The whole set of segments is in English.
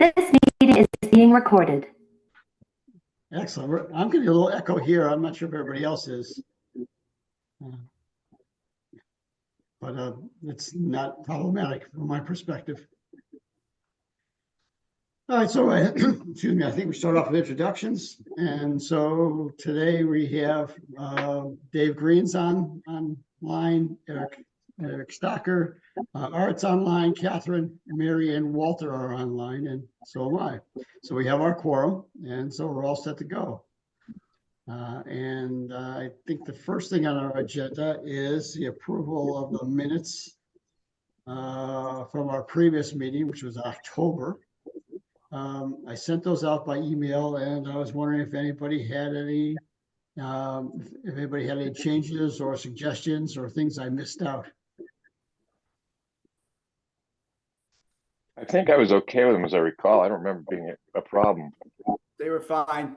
This meeting is being recorded. Excellent. I'm getting a little echo here. I'm not sure if everybody else is. But it's not problematic from my perspective. All right, so excuse me, I think we start off with introductions. And so today we have Dave Green's online, Eric Stocker, Art's online, Catherine, Mary, and Walter are online, and so am I. So we have our quorum, and so we're all set to go. I think the first thing on our agenda is the approval of the minutes from our previous meeting, which was October. I sent those out by email, and I was wondering if anybody had any changes or suggestions or things I missed out. I think I was okay with them, as I recall. I don't remember being a problem. They were fine.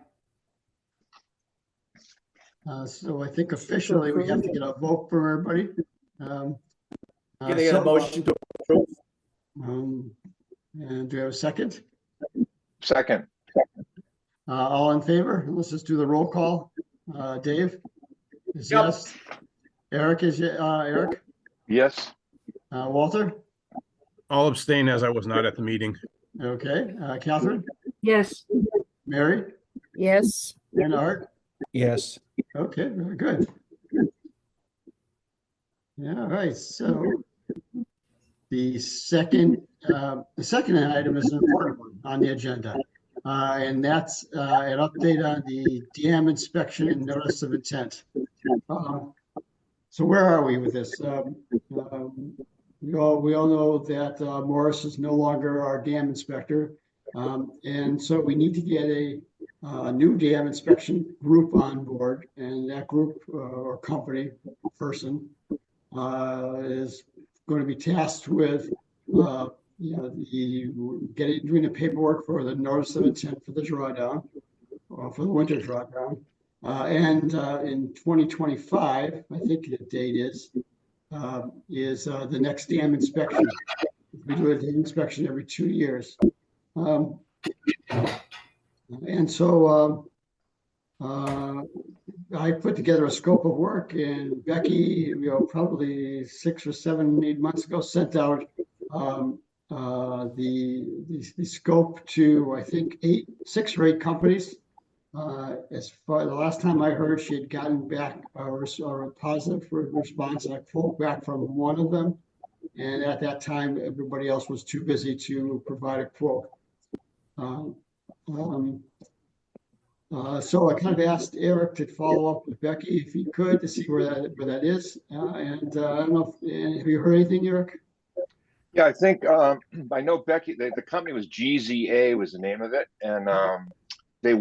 So I think officially we have to get a vote from everybody. Can I get a motion to approve? And do we have a second? Second. All in favor? Let's just do the roll call. Dave is Yep. yes. Eric is Eric. Yes. Walter. I'll abstain as I was not at the meeting. Okay. Catherine. Yes. Mary Yes. and Art. Yes. Okay, very good. Yeah, all right. So the second item is an important one on the agenda, and that's an update on the dam inspection and notice of intent. So where are we with this? We all know that Morris is no longer our dam inspector, and so we need to get a new dam inspection group on board, and that group or company person is going to be tasked with doing the paperwork for the notice of intent for the drawdown, or for the winter drawdown, and in 2025, I think the date is the next dam inspection. We do a dam inspection every 2 years. And so I put together a scope of work, and Becky, probably 6 or 7, 8 months ago, sent out the scope to, I think, 6 or 8 companies. As far the last time I heard, she had gotten back a positive response, and I pulled back from one of them. And at that time, everybody else was too busy to provide a quote. So I kind of asked Eric to follow up with Becky if he could, to see where that is. I don't know have you heard anything, Eric? Yeah, I think I know Becky. The company was GZA was the name of it, and they'd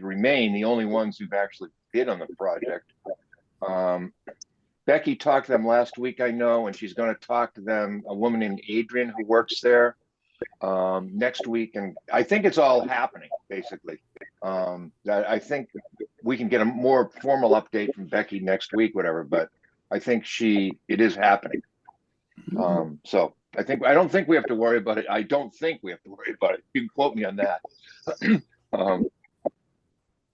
remain the only ones who've actually bid on the project. Becky talked to them last week, I know, and she's going to talk to them. A woman named Adrian who works there. Next week, and I think it's all happening basically. That I think we can get a more formal update from Becky next week, whatever, but I think it is happening. So I don't think we have to worry about it. I don't think we have to worry about it. You can quote me on that.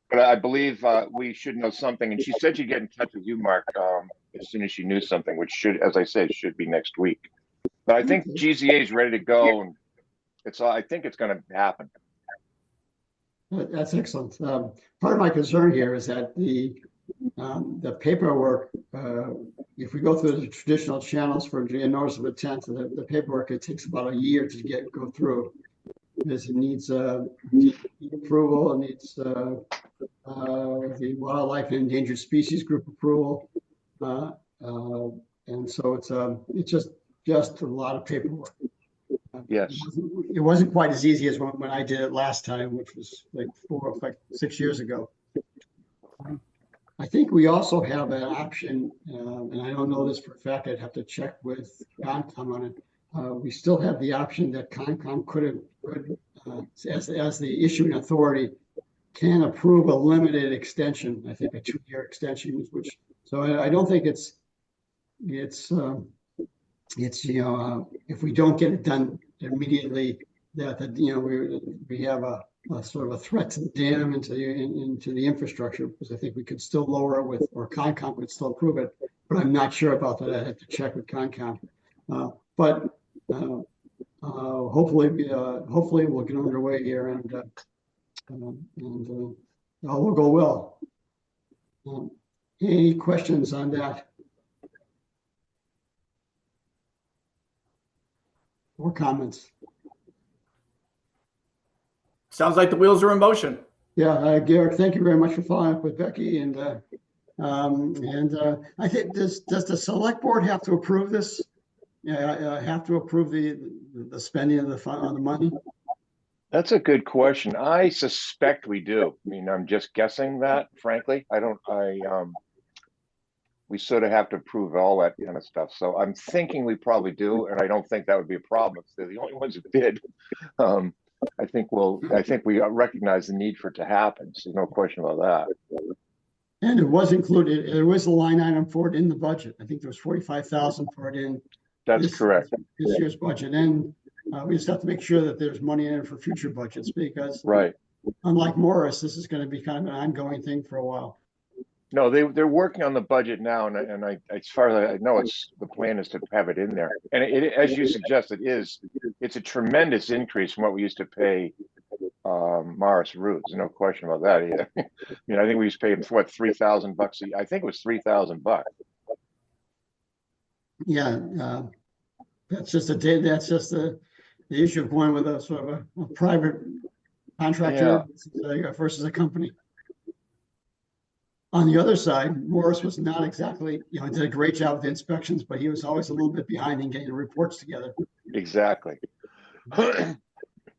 But I believe we should know something, and she said she'd get in touch with you, Mark, as soon as she knew something, which should, as I said, should be next week. But I think GZA is ready to go, and I think it's going to happen. That's excellent. Part of my concern here is that the paperwork, if we go through the traditional channels for a notice of intent, the paperwork, it takes about a year to go through, because it needs approval, it needs the Wildlife and Endangered Species Group approval, and so it's just a lot of paperwork. Yes. It wasn't quite as easy as when I did it last time, which was like 6 years ago. I think we also have an option, and I don't know this for a fact, I'd have to check with Concom on it. We still have the option that Concom could as the issuing authority, can approve a limited extension. I think a 2-year extension, so I don't think it's if we don't get it done immediately that, we have a sort of a threat to the dam into the infrastructure, because I think we could still lower it with, or Concom could still approve it, but I'm not sure about that. I have to check with Concom. But hopefully we'll get underway here and all will go well. Any questions on that? Or comments? Sounds like the wheels are in motion. Yeah, Garrett, thank you very much for following up with Becky, and I think does the select board have to approve this? Yeah, have to approve the spending of the fund on the money? That's a good question. I suspect we do. I mean, I'm just guessing that, frankly. We sort of have to approve all that kind of stuff. So I'm thinking we probably do, and I don't think that would be a problem if they're the only ones who did. I think we recognize the need for it to happen. So no question about that. And it was included, there was a line item for it in the budget. I think there was 45,000 for it in. That's correct. This year's budget. And we just have to make sure that there's money in it for future budgets, because Right. unlike Morris, this is going to be kind of an ongoing thing for a while. No, they're working on the budget now, and I, as far as I know, the plan is to have it in there. And it, as you suggested, it's a tremendous increase from what we used to pay Morris Root. There's no question about that either. I mean, I think we used to pay him what, $3,000 I think it was $3,000. Yeah, that's just the issue of going with a sort of a private contractor versus a company. On the other side, Morris was not exactly, did a great job with the inspections, but he was always a little bit behind in getting the reports together. Exactly. That's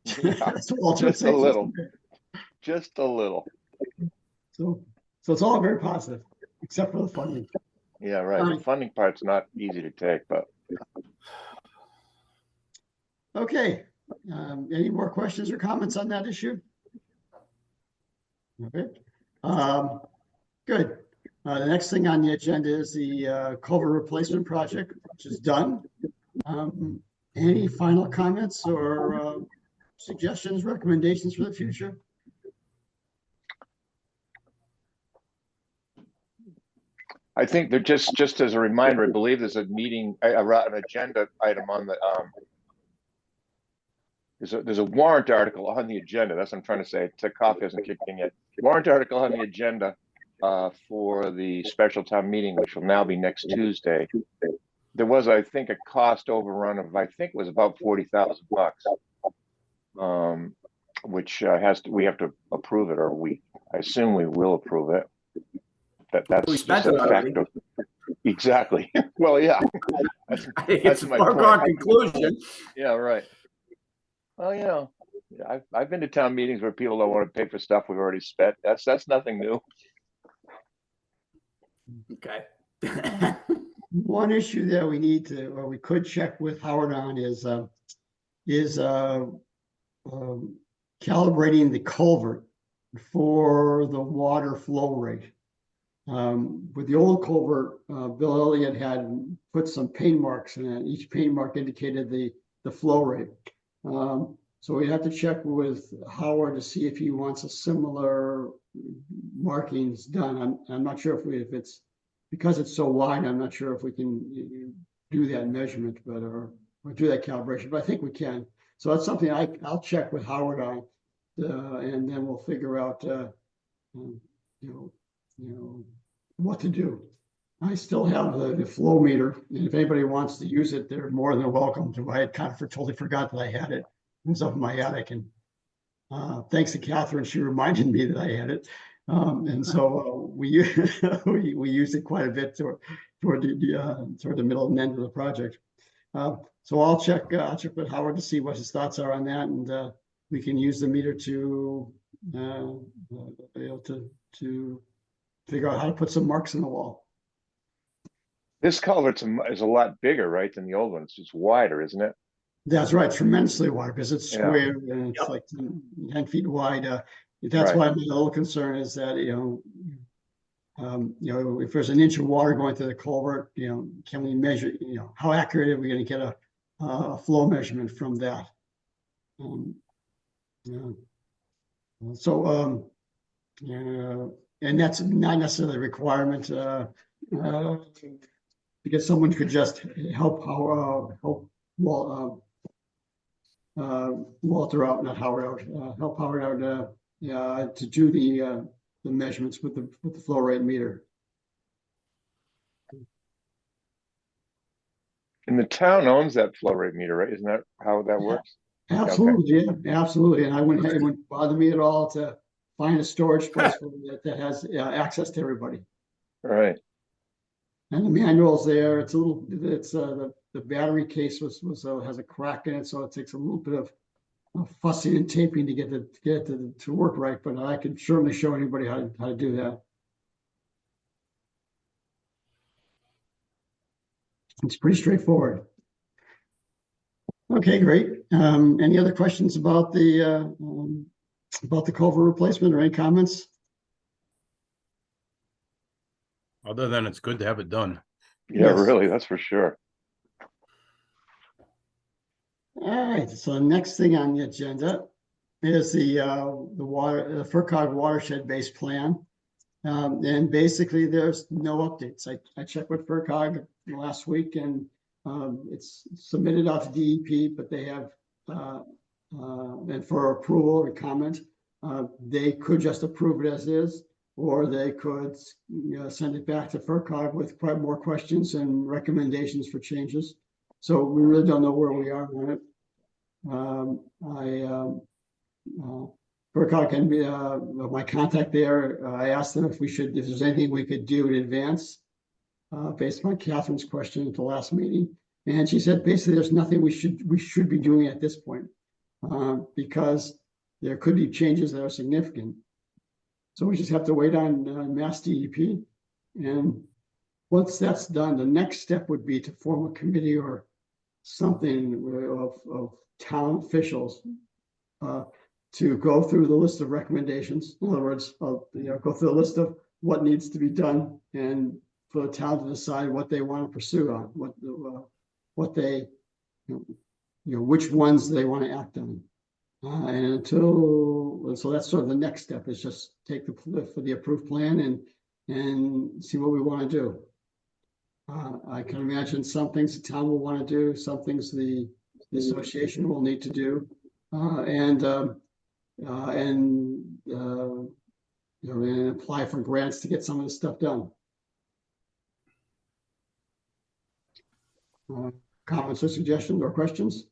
what Walter Just a little. Just a little. So it's all very positive, except for the funding. Yeah, right. The funding part's not easy to take, but. Okay. Any more questions or comments on that issue? Okay. Good. The next thing on the agenda is the culvert replacement project, which is done. Any final comments or suggestions, recommendations for the future? I think that just as a reminder, I believe there's a meeting, an agenda item on the there's a warrant article on the agenda. That's what I'm trying to say. Coffee hasn't kicked in yet. Warrant article on the agenda for the special town meeting, which will now be next Tuesday. There was, I think, a cost overrun of, I think it was about $40,000, which we have to approve it, or I assume we will approve it. That's just a fact of, exactly. Well, yeah. It's a foregone conclusion. Yeah, right. Well, I've been to town meetings where people don't want to pay for stuff we've already spent. That's nothing new. Okay. One issue that we need to, or we could check with Howard on is calibrating the culvert for the water flow rate. With the old culvert, Bill Elliott had put some paint marks in it. Each paint mark indicated the flow rate. So we have to check with Howard to see if he wants a similar markings done. I'm not sure if it's because it's so wide. I'm not sure if we can do that measurement, but or do that calibration. But I think we can. So that's something I'll check with Howard on, and then we'll figure out what to do. I still have the flow meter, and if anybody wants to use it, they're more than welcome to. I had kind of totally forgot that I had it. It was up in my attic, and thanks to Catherine, she reminded me that I had it. And so we use it quite a bit toward the middle and end of the project. So I'll check with Howard to see what his thoughts are on that, and we can use the meter to be able to figure out how to put some marks in the wall. This culvert is a lot bigger, right, than the old one. It's just wider, isn't it? That's right, tremendously wide, because it's square and it's like 10 feet wide. That's why my little concern is that if there's an inch of water going through the culvert, can we measure? How accurate are we going to get a flow measurement from that? Yeah. So, and that's not necessarily a requirement, because someone could just help Walter out, not Howard out, help Howard out, to do the measurements with the flow rate meter. And the town owns that flow rate meter, right? Isn't that how that works? Absolutely, yeah, absolutely. And it wouldn't bother me at all to find a storage place that has access to everybody. All right. And the manual's there. It's the battery case has a crack in it, so it takes a little bit of fussing and taping to get it to work right. But I can certainly show anybody how to do that. It's pretty straightforward. Okay, great. Any other questions about the culvert replacement or any comments? Other than it's good to have it done. Yeah, Yes. really, that's for sure. All right, so the next thing on the agenda is the FERCog watershed-based plan. And basically there's no updates. I checked with FERCog last week, and it's submitted out to DEP, but they have and for approval or comment, they could just approve it as is, or they could send it back to FERCog with quite more questions and recommendations for changes. So we really don't know where we are on it. FERCog can be my contact there. I asked them if there's anything we could do in advance, based on Catherine's question at the last meeting, and she said basically there's nothing we should be doing at this point, because there could be changes that are significant. So we just have to wait on Mass DEP, and once that's done, the next step would be to form a committee or something of town officials to go through the list of recommendations. In other words, go through the list of what needs to be done, and for the town to decide what they want to pursue on, which ones they want to act on. So that's sort of the next step, is just take for the approved plan and see what we want to do. I can imagine some things the town will want to do, some things the association will need to do, and apply for grants to get some of this stuff done. Comments or suggestions or questions?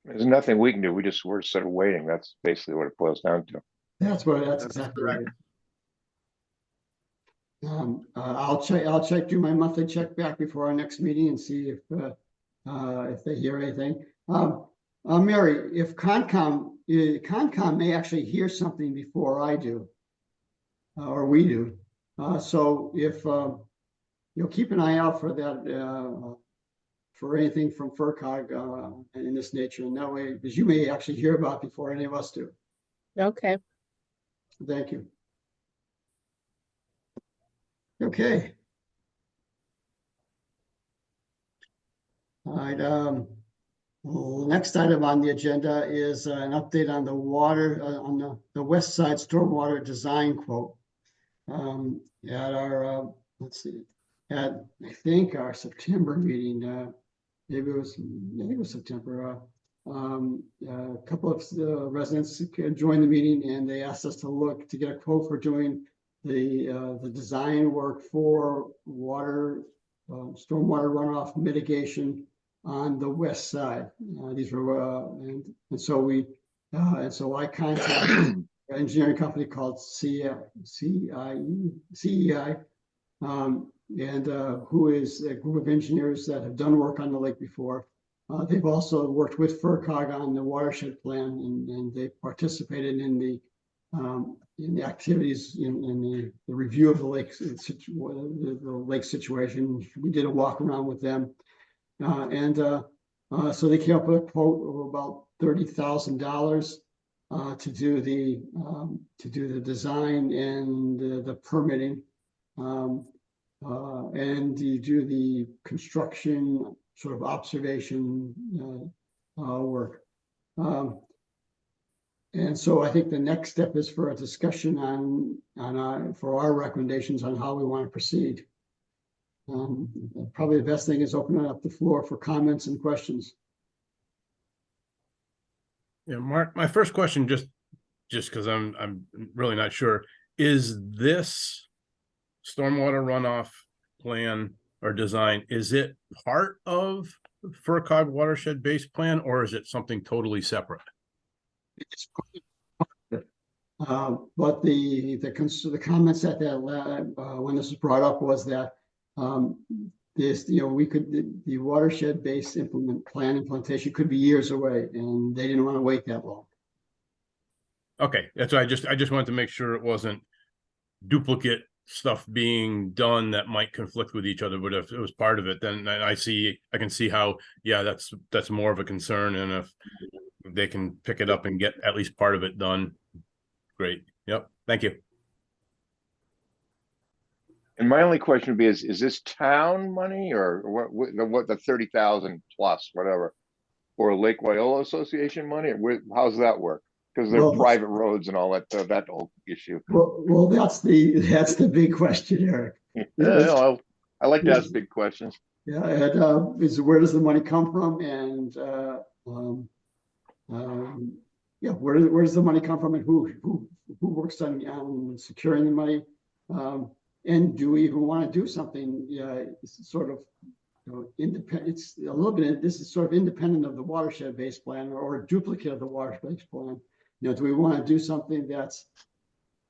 There's nothing we can do. We're sort of waiting. That's basically what it boils down to. That's exactly right. I'll check, do my monthly check back before our next meeting and see if they hear anything. Mary, if Concom may actually hear something before I do, or we do. So if you'll keep an eye out for that, for anything from FERCog in this nature, and that way, because you may actually hear about it before any of us do. Okay. Thank you. Okay. All right. Next item on the agenda is an update on the water, on the west side stormwater design quote. At our, let's see, at I think our September meeting, maybe it was September. A couple of residents joined the meeting, and they asked us to get a quote for doing the design work for stormwater runoff mitigation on the west side. These were and so I contacted an engineering company called CEI, and who is a group of engineers that have done work on the lake before. They've also worked with FERCog on the watershed plan, and they participated in the activities in the review of the lake, the lake situation. We did a walk around with them, so they came up with a quote of about $30,000 to do the design and the permitting. and you do the construction sort of observation work. And so I think the next step is for a discussion for our recommendations on how we want to proceed. Probably the best thing is opening up the floor for comments and questions. Yeah, Mark, my first question, just because I'm really not sure, is this stormwater runoff plan or design, is it part of FERCog watershed-based plan, or is it something totally separate? It's but the comments at that when this was brought up was that this, the watershed-based implementation could be years away, and they didn't want to wait that long. Okay, that's why I just wanted to make sure it wasn't duplicate stuff being done that might conflict with each other. But if it was part of it, then I can see how, yeah, that's more of a concern. And if they can pick it up and get at least part of it done, great. Yep. Thank you. And my only question would be, is this town money or what the 30,000 plus whatever, or Lake Wyola Association money? Or how's that work? Because they're private roads and all that whole issue. Well, that's the big question, Eric. Yeah, I like to ask big questions. Yeah, is where does the money come from, and yeah, where does the money come from, and who works on securing the money, and do we even want to do something? It's sort of independent. It's a little bit. This is sort of independent of the watershed-based plan, or a duplicate of the watershed-based plan. Do we want to do something that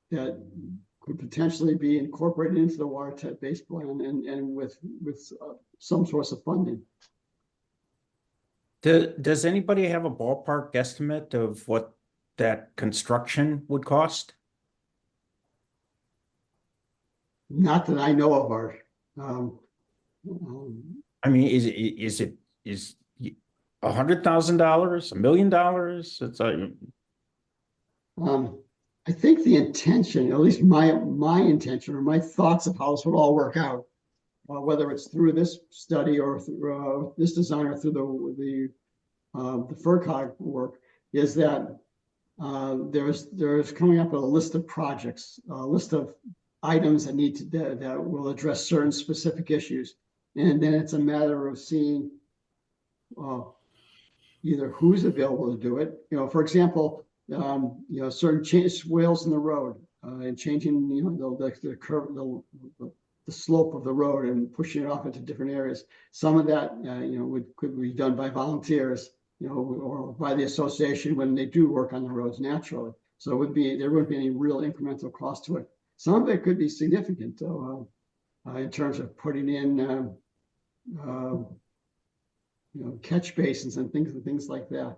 could potentially be incorporated into the watershed-based plan and with some source of funding? Does anybody have a ballpark estimate of what that construction would cost? Not that I know of, Art. I mean, is $100,000, $1 million? It's I think the intention, at least my intention or my thoughts of how this would all work out, whether it's through this study or through this design or through the FERCog work, is that there's coming up with a list of projects, a list of items that will address certain specific issues, and then it's a matter of seeing either who's available to do it. For example, certain swales in the road and changing the curve, the slope of the road and pushing it off into different areas. Some of that could be done by volunteers, or by the association when they do work on the roads naturally. So there wouldn't be any real incremental cost to it. Some of it could be significant though, in terms of putting in catch basins and things like that.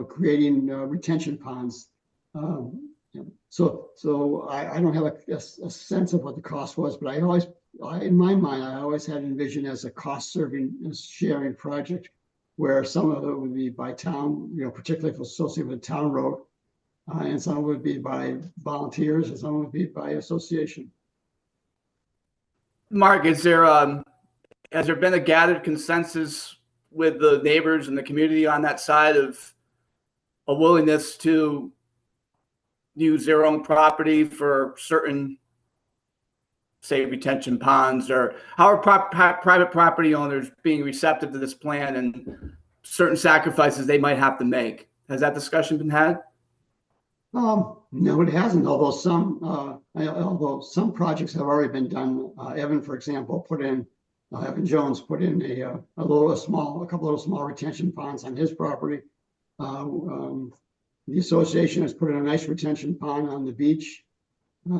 Creating retention ponds. So I don't have a sense of what the cost was, but in my mind, I always had envisioned as a cost-serving sharing project, where some of it would be by town, particularly if it's associated with a town road, and some would be by volunteers, and some would be by association. Mark, has there been a gathered consensus with the neighbors and the community on that side of a willingness to use their own property for certain, say, retention ponds, or how are private property owners being receptive to this plan and certain sacrifices they might have to make? Has that discussion been had? No, it hasn't. Although some projects have already been done. Evan, for example, Evan Jones put in a couple of small retention ponds on his property. The association has put in a nice retention pond on the beach.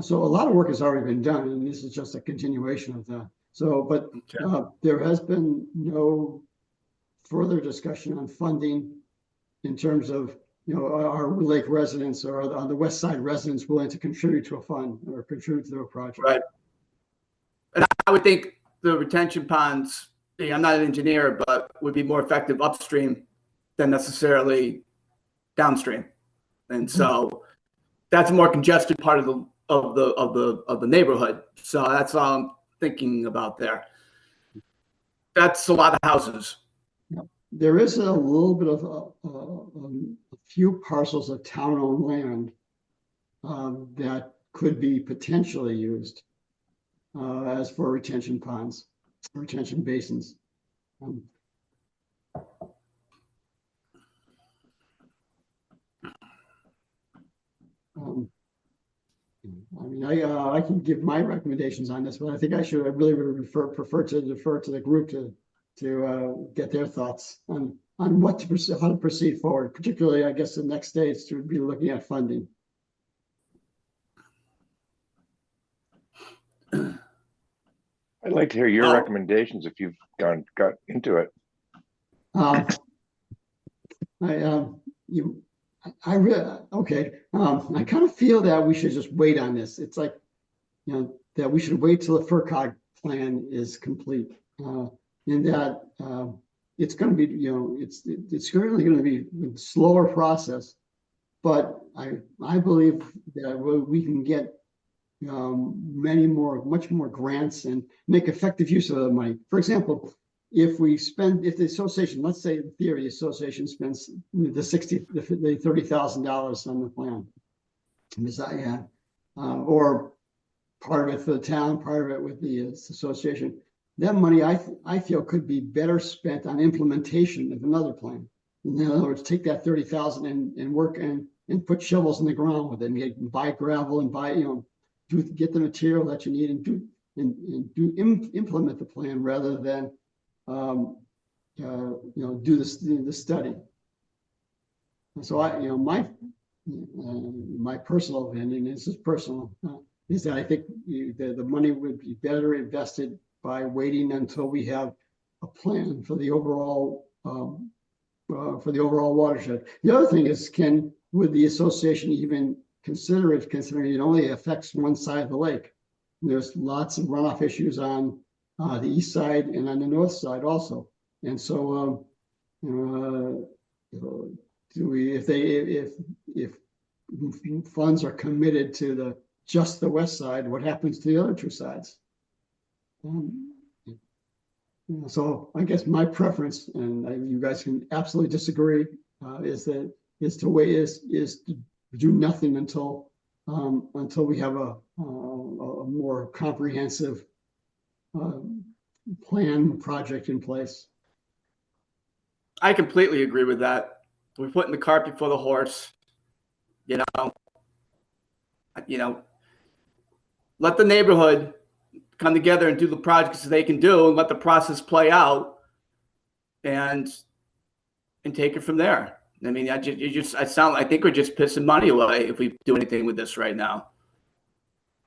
So a lot of work has already been done, and this is just a continuation of that. So, but there has been no further discussion on funding in terms of, our Lake residents or on the west side residents willing to contribute to a fund or contribute to a project. Right. And I would think the retention ponds, I'm not an engineer, but would be more effective upstream than necessarily downstream. And so that's a more congested part of the neighborhood. So that's all I'm thinking about there. That's a lot of houses. There is a little bit of a few parcels of town-owned land that could be potentially used as for retention ponds, retention basins. I mean, I can give my recommendations on this, but I think I really would prefer to defer to the group to get their thoughts on what to proceed, how to proceed forward. Particularly, I guess the next stage to be looking at funding. I'd like to hear your Oh. recommendations if you've got into it. I really, okay. I kind of feel that we should just wait on this. It's like, that we should wait till the FERCog plan is complete. In that it's going to be, it's certainly going to be a slower process, but I believe that we can get much more grants and make effective use of the money. For example, if the association, let's say in theory, the association spends the $30,000 on the plan, or part of it for the town, part of it with the association, that money I feel could be better spent on implementation of another plan. In other words, take that 30,000 and work and put shovels in the ground with it, and buy gravel and get the material that you need and implement the plan rather than do the study. And so my personal opinion, this is personal, is that I think the money would be better invested by waiting until we have a plan for the overall watershed. The other thing is, would the association even consider it, considering it only affects one side of the lake? There's lots of runoff issues on the east side and on the north side also. And so, if funds are committed to just the west side, what happens to the other two sides? So I guess my preference, and you guys can absolutely disagree, is to do nothing until we have a more comprehensive plan project in place. I completely agree with that. We're putting the cart before the horse. Let the neighborhood come together and do the projects they can do, and let the process play out, and take it from there. I mean, I think we're just pissing money away if we do anything with this right now.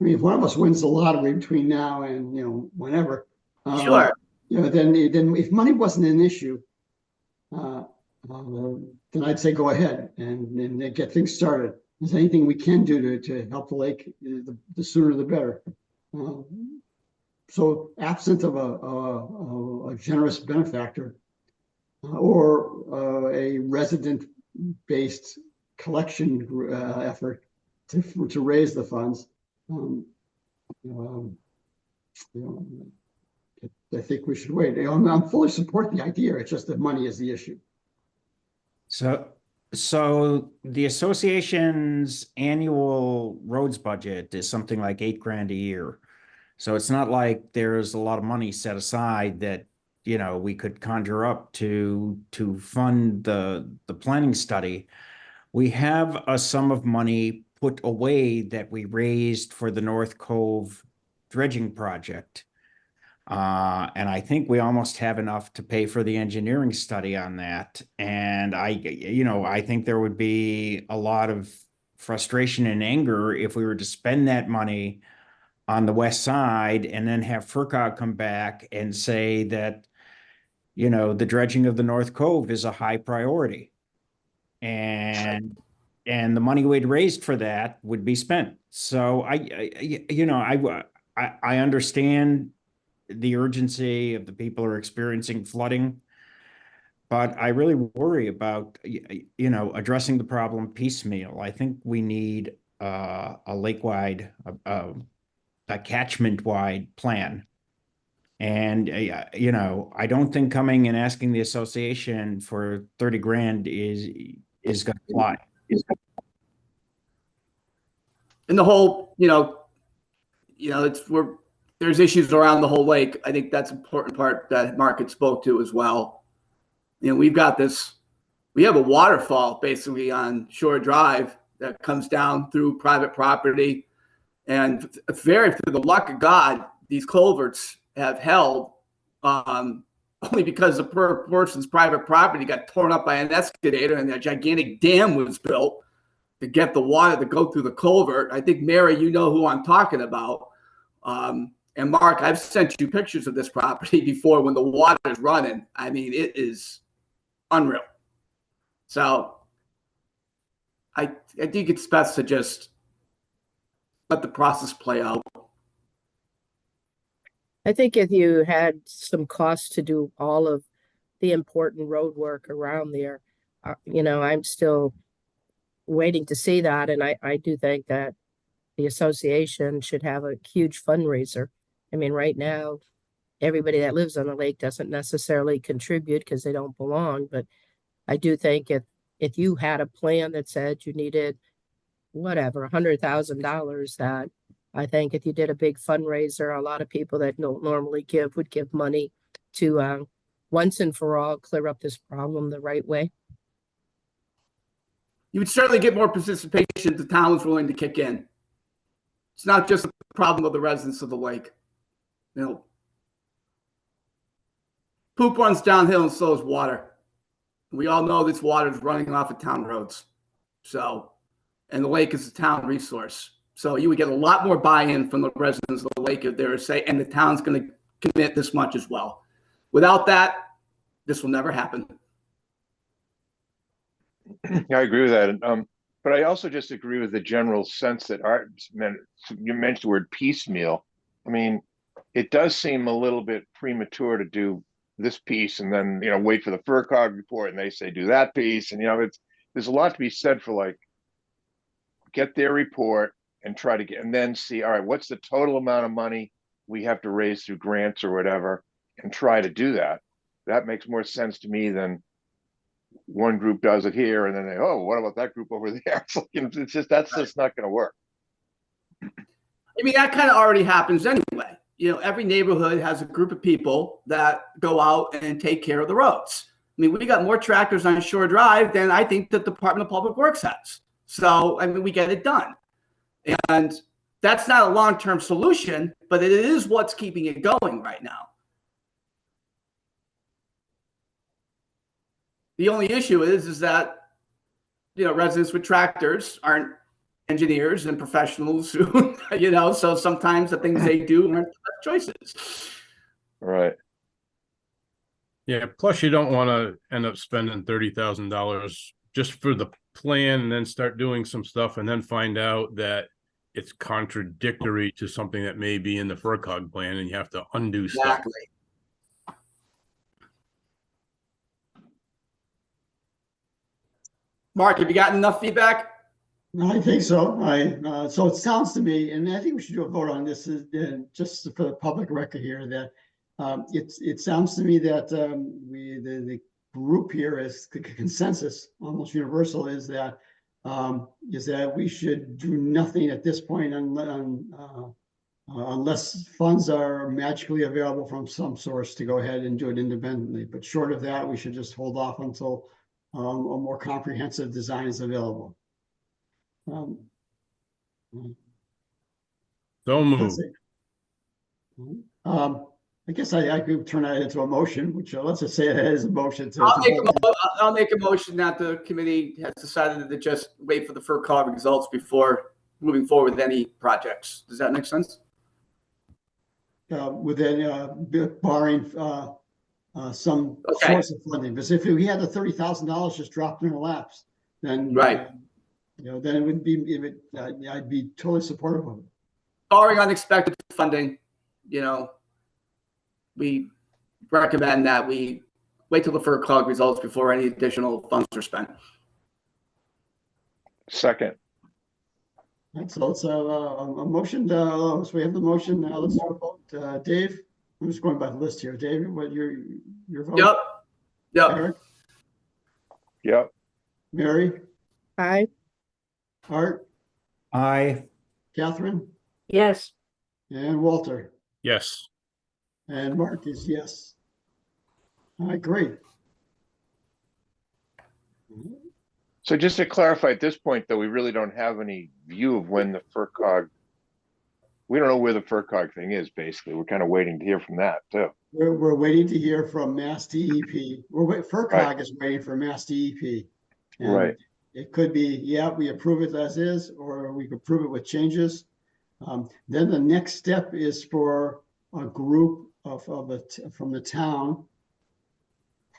I mean, if one of us wins the lottery between now and whenever, Sure. Then if money wasn't an issue, then I'd say go ahead and get things started. If there's anything we can do to help the lake, the sooner the better. So absent of a generous benefactor or a resident-based collection effort to raise the funds, I think we should wait. I'm fully support the idea. It's just that money is the issue. So the association's annual roads budget is something like $8,000 a year. So it's not like there's a lot of money set aside that, we could conjure up to fund the planning study. We have a sum of money put away that we raised for the North Cove dredging project. And I think we almost have enough to pay for the engineering study on that. And I think there would be a lot of frustration and anger if we were to spend that money on the west side and then have FERCog come back and say that, the dredging of the North Cove is a high priority. And the money we'd raised for that would be spent. So I understand the urgency of the people who are experiencing flooding, but I really worry about, addressing the problem piecemeal. I think we need a lake-wide, a catchment-wide plan. And, you know, I don't think coming and asking the association for 30 grand is going to fly. And the whole, there's issues around the whole lake. I think that's an important part that Mark had spoke to as well. We have a waterfall basically on Shore Drive that comes down through private property. And through the luck of God, these culverts have held only because the person's private property got torn up by an excavator and a gigantic dam was built to get the water to go through the culvert. I think, Mary, you know who I'm talking about. And Mark, I've sent you pictures of this property before when the water is running. I mean, it is unreal. So I think it's best to just let the process play out. I think if you had some costs to do all of the important road work around there, I'm still waiting to see that. And I do think that the association should have a huge fundraiser. I mean, right now, everybody that lives on the lake doesn't necessarily contribute because they don't belong. But I do think if you had a plan that said you needed whatever, $100,000, that I think if you did a big fundraiser, a lot of people that don't normally give would give money to once and for all clear up this problem the right way. You would certainly get more participation if the town was willing to kick in. It's not just a problem of the residents of the lake. Poop runs downhill and so does water. We all know this water is running off of town roads. And the lake is a town resource. So you would get a lot more buy-in from the residents of the lake if they were say, and the town's going to commit this much as well. Without that, this will never happen. Yeah, I agree with that. But I also just agree with the general sense that you mentioned the word piecemeal. I mean, it does seem a little bit premature to do this piece and then, wait for the FERCog report and they say do that piece. And, there's a lot to be said for like, get their report and try to and then see, all right, what's the total amount of money we have to raise through grants or whatever, and try to do that. That makes more sense to me than one group does it here and then what about that group over there? That's just not going to work. I mean, that kind of already happens anyway. Every neighborhood has a group of people that go out and take care of the roads. I mean, we got more tractors on Shore Drive than I think the Department of Public Works has. So, I mean, we get it done. And that's not a long-term solution, but it is what's keeping it going right now. The only issue is that, residents with tractors aren't engineers and professionals who, so sometimes the things they do aren't the best choices. Right. Yeah. Plus, you don't want to end up spending $30,000 just for the plan and then start doing some stuff and then find out that it's contradictory to something that may be in the FERCog plan and you have to undo stuff. Exactly. Mark, have you gotten enough feedback? I think so. So it sounds to me, and I think we should do a vote on this, just for the public record here, that it sounds to me that the group here is the consensus, almost universal, is that we should do nothing at this point unless funds are magically available from some source to go ahead and do it independently. But short of that, we should just hold off until a more comprehensive design is available. So moved. I guess I could turn that into a motion, which let's just say it is a motion. I'll make a motion that the committee has decided to just wait for the FERCog results before moving forward with any projects. Does that make sense? Within barring some source of funding, because if we had the $30,000 just dropped in our laps, then right. Then it would be. I'd be totally supportive of it. Barring unexpected funding, we recommend that we wait till the FERCog results before any additional funds are spent. Second. Right, so let's have a motion, so we have the motion, now let's do a vote. Dave, I'm just going by the list here. Dave, what your vote? Yep. Yep. Eric, Yep. Mary, Aye. Art, I, Catherine, Yes. and Walter, Yes. and Mark is yes. All right, great. So just to clarify at this point, though, we really don't have any view of when the FERCog, we don't know where the FERCog thing is, basically. We're kind of waiting to hear from that too. We're waiting to hear from Mass DEP. FERCog Right. is waiting for Mass DEP. And Right. it could be, yeah, we approve it as is, or we could approve it with changes. Then the next step is for a group from the town.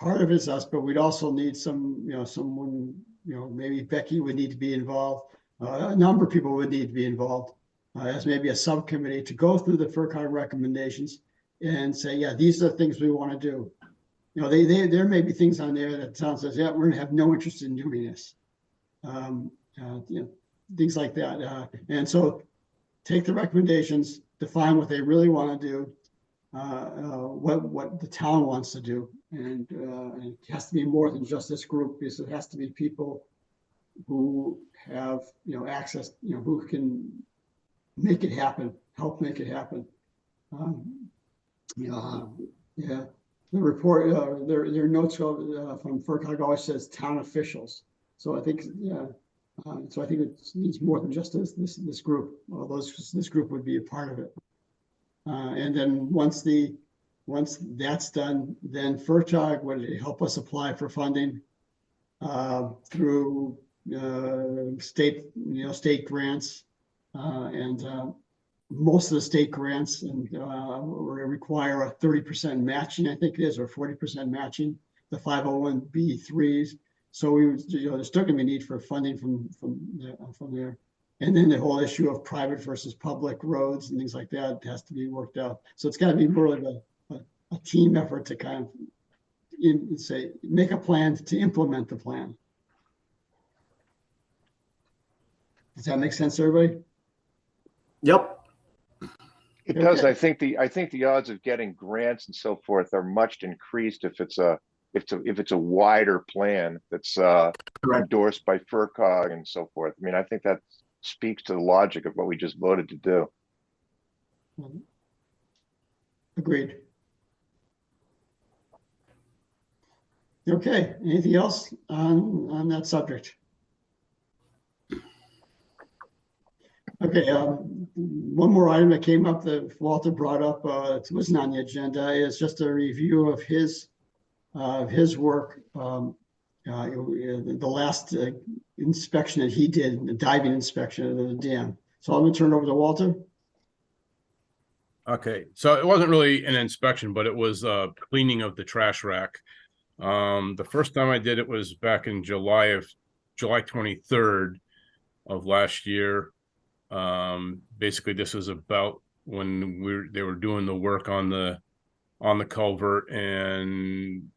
Part of it's us, but we'd also need someone, maybe Becky would need to be involved. A number of people would need to be involved as maybe a subcommittee to go through the FERCog recommendations and say, yeah, these are the things we want to do. There may be things on there that town says, yeah, we're gonna have no interest in doing this. Things like that. And so take the recommendations, define what they really want to do, what the town wants to do. And it has to be more than just this group, because it has to be people who have, access, who can make it happen, help make it happen. Yeah, the report, their notes from FERCog always says town officials. So I think, so I think it needs more than just this group. Although this group would be a part of it. And then once that's done, then FERCog would help us apply for funding through state grants, and most of the state grants and require a 30% matching, I think it is, or 40% matching, the 501(b)(3)s. So there's still going to be need for funding from there. And then the whole issue of private versus public roads and things like that has to be worked out. So it's got to be more of a team effort to kind of make a plan to implement the plan. Does that make sense, everybody? Yep. It does. Okay. I think the odds of getting grants and so forth are much increased if it's a wider plan that's endorsed by FERCog and so forth. I mean, I think that speaks to the logic of what we just voted to do. Agreed. Okay, anything else on that subject? Okay, one more item that came up that Walter brought up, it wasn't on the agenda, is just a review of his work. The last inspection that he did, the diving inspection of the dam. So I'm gonna turn it over to Walter. Okay, so it wasn't really an inspection, but it was cleaning of the trash rack. The first time I did it was back in July 23rd of last year. Basically this was about when they were doing the work on the culvert, and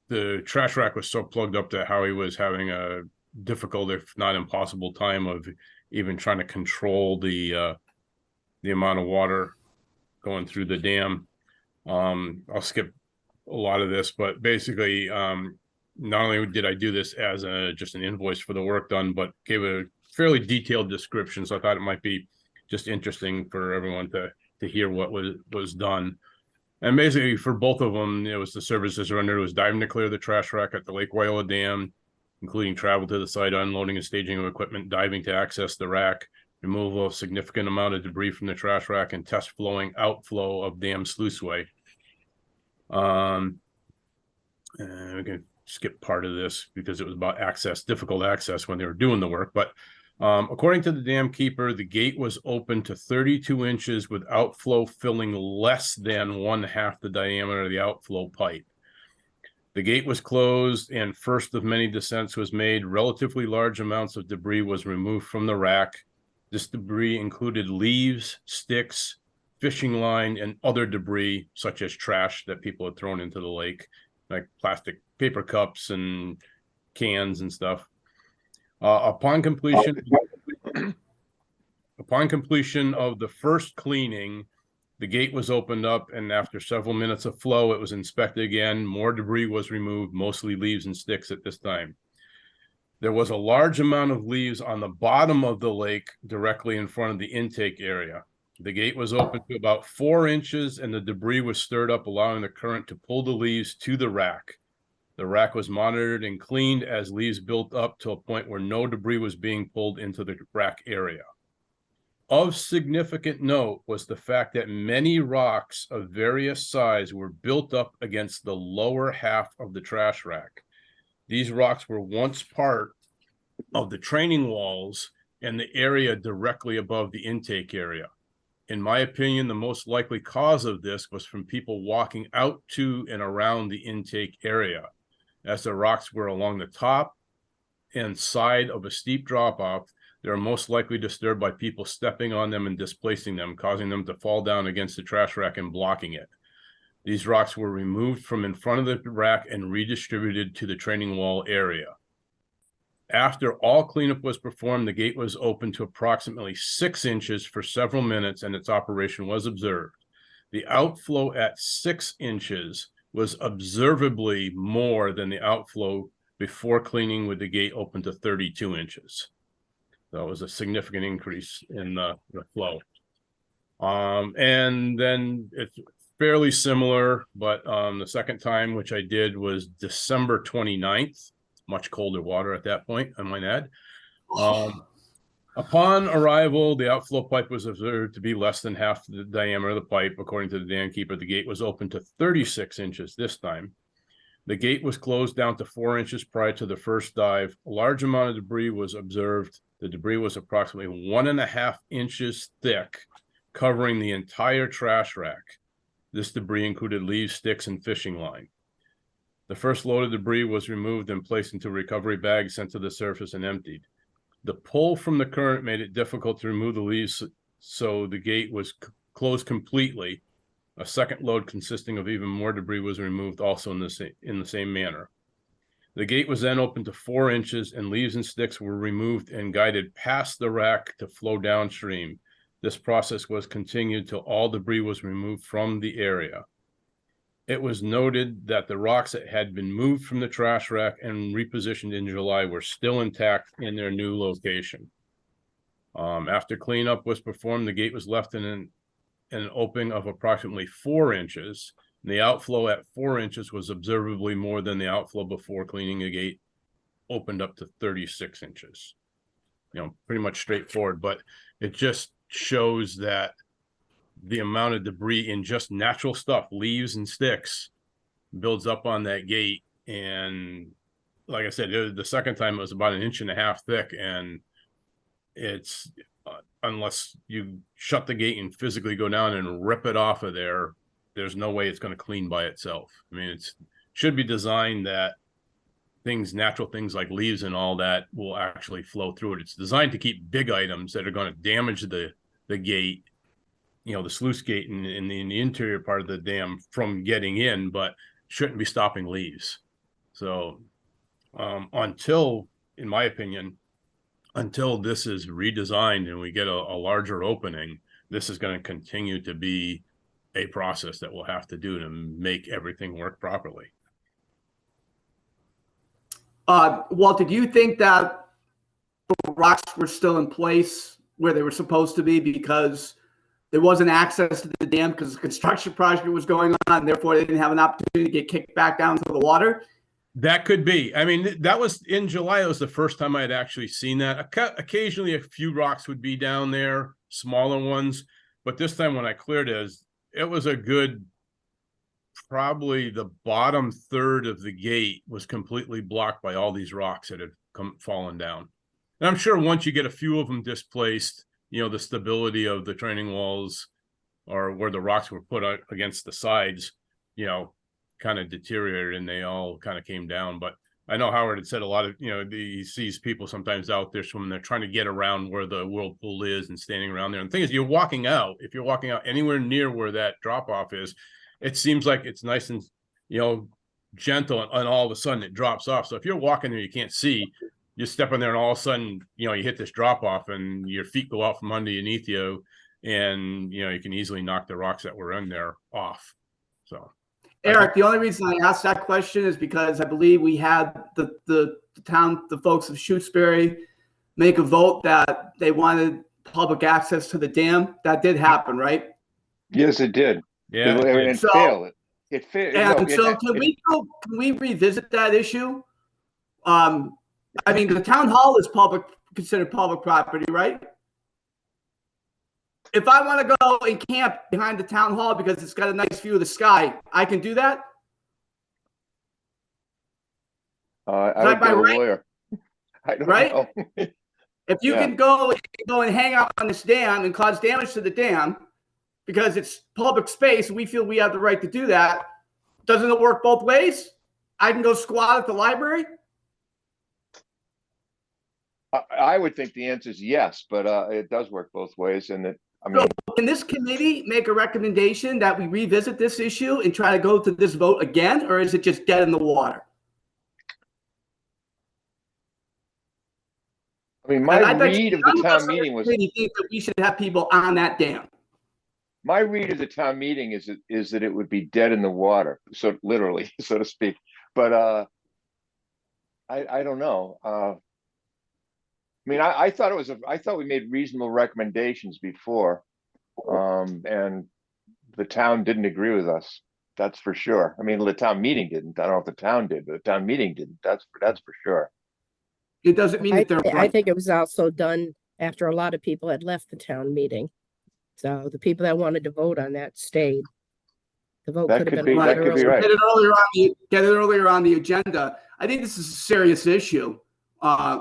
the trash rack was so plugged up that Howie was having a difficult, if not impossible, time of even trying to control the amount of water going through the dam. I'll skip a lot of this, but basically, not only did I do this as just an invoice for the work done, but gave a fairly detailed description. So I thought it might be just interesting for everyone to hear what was done. And basically for both of them, it was the services rendered. It was diving to clear the trash rack at the Lake Wyola Dam, including travel to the site, unloading and staging of equipment, diving to access the rack, removal of significant amount of debris from the trash rack, and test flowing outflow of dam sluiceway. And we can skip part of this because it was about difficult access when they were doing the work. But according to the dam keeper, the gate was open to 32 inches with outflow filling less than 1/2 the diameter of the outflow pipe. The gate was closed and first of many descents was made. Relatively large amounts of debris was removed from the rack. This debris included leaves, sticks, fishing line, and other debris such as trash that people had thrown into the lake, like plastic paper cups and cans and stuff. Upon completion, Upon completion of the first cleaning, the gate was opened up, and after several minutes of flow, it was inspected again. More debris was removed, mostly leaves and sticks at this time. There was a large amount of leaves on the bottom of the lake directly in front of the intake area. The gate was open to about 4 inches, and the debris was stirred up, allowing the current to pull the leaves to the rack. The rack was monitored and cleaned as leaves built up to a point where no debris was being pulled into the rack area. Of significant note was the fact that many rocks of various size were built up against the lower half of the trash rack. These rocks were once part of the training walls and the area directly above the intake area. In my opinion, the most likely cause of this was from people walking out to and around the intake area, as the rocks were along the top and side of a steep drop-off. They are most likely disturbed by people stepping on them and displacing them, causing them to fall down against the trash rack and blocking it. These rocks were removed from in front of the rack and redistributed to the training wall area. After all cleanup was performed, the gate was open to approximately 6 inches for several minutes, and its operation was observed. The outflow at 6 inches was observably more than the outflow before cleaning, with the gate open to 32 inches. So it was a significant increase in the flow. And then it's fairly similar, but the second time, which I did, was December 29th. Much colder water at that point, I might add. Upon arrival, the outflow pipe was observed to be less than half the diameter of the pipe. According to the dam keeper, the gate was open to 36 inches this time. The gate was closed down to 4 inches prior to the first dive. A large amount of debris was observed. The debris was approximately 1.5 inches thick, covering the entire trash rack. This debris included leaves, sticks, and fishing line. The first load of debris was removed and placed into recovery bags, sent to the surface, and emptied. The pull from the current made it difficult to remove the leaves, so the gate was closed completely. A second load consisting of even more debris was removed, also in the same manner. The gate was then opened to 4 inches, and leaves and sticks were removed and guided past the rack to flow downstream. This process was continued till all debris was removed from the area. It was noted that the rocks that had been moved from the trash rack and repositioned in July were still intact in their new location. After cleanup was performed, the gate was left in an opening of approximately 4 inches. The outflow at 4 inches was observably more than the outflow before cleaning. The gate opened up to 36 inches. Pretty much straightforward, but it just shows that the amount of debris in just natural stuff, leaves and sticks, builds up on that gate. And like I said, the second time it was about 1.5 inches thick, and it's unless you shut the gate and physically go down and rip it off of there, there's no way it's going to clean by itself. I mean, it should be designed that natural things like leaves and all that will actually flow through it. It's designed to keep big items that are going to damage the gate, the sluice gate in the interior part of the dam from getting in, but shouldn't be stopping leaves. So until, in my opinion, until this is redesigned and we get a larger opening, this is going to continue to be a process that we'll have to do to make everything work properly. Walt, did you think that the rocks were still in place where they were supposed to be because there wasn't access to the dam because the construction project was going on, and therefore they didn't have an opportunity to get kicked back down to the water? That could be. I mean, that was in July. It was the first time I had actually seen that. Occasionally, a few rocks would be down there, smaller ones. But this time when I cleared it was a good, probably the bottom third of the gate was completely blocked by all these rocks that had fallen down. And I'm sure once you get a few of them displaced, the stability of the training walls, or where the rocks were put against the sides, kind of deteriorated and they all kind of came down. But I know Howard had said a lot of, he sees people sometimes out there swimming, they're trying to get around where the whirlpool is and standing around there. And the thing is, if you're walking out anywhere near where that drop off is, it seems like it's nice and, gentle, and all of a sudden it drops off. So if you're walking there, you can't see, you step in there and all of a sudden, you hit this drop off and your feet go out from underneath you, and you can easily knock the rocks that were in there off. So, Eric, the only reason I asked that question is because I believe we had the folks of Shutesbury make a vote that they wanted public access to the dam. That did happen, right? Yes, it did. yeah, And So- failed. It failed. And so can we revisit that issue? I mean, the town hall is considered public property, right? If I want to go and camp behind the town hall because it's got a nice view of the sky, I can do that? I would by get a right? lawyer. I don't Right? know. If you Yeah. can go and hang out on this dam and cause damage to the dam because it's public space and we feel we have the right to do that, doesn't it work both ways? I can go squat at the library? I would think the answer is yes, but it does work both ways. And I mean, Can this committee make a recommendation that we revisit this issue and try to go to this vote again, or is it just dead in the water? my And I bet read you of the none of us town on this meeting was committee think that we should have people on that dam. my read of the town meeting is that it would be dead in the water, so literally, so to speak. But I don't know. I mean, I thought I thought we made reasonable recommendations before, and the town didn't agree with us. That's for sure. I mean, the town meeting didn't. I don't know if the town did, but the town meeting didn't. That's for sure. It doesn't mean that they're I right. think it was also done after a lot of people had left the town meeting. So the people that wanted to vote on that stayed. The vote That could have could been be- a that lot could be earlier. right. Get it earlier on the agenda. I think this is a serious issue.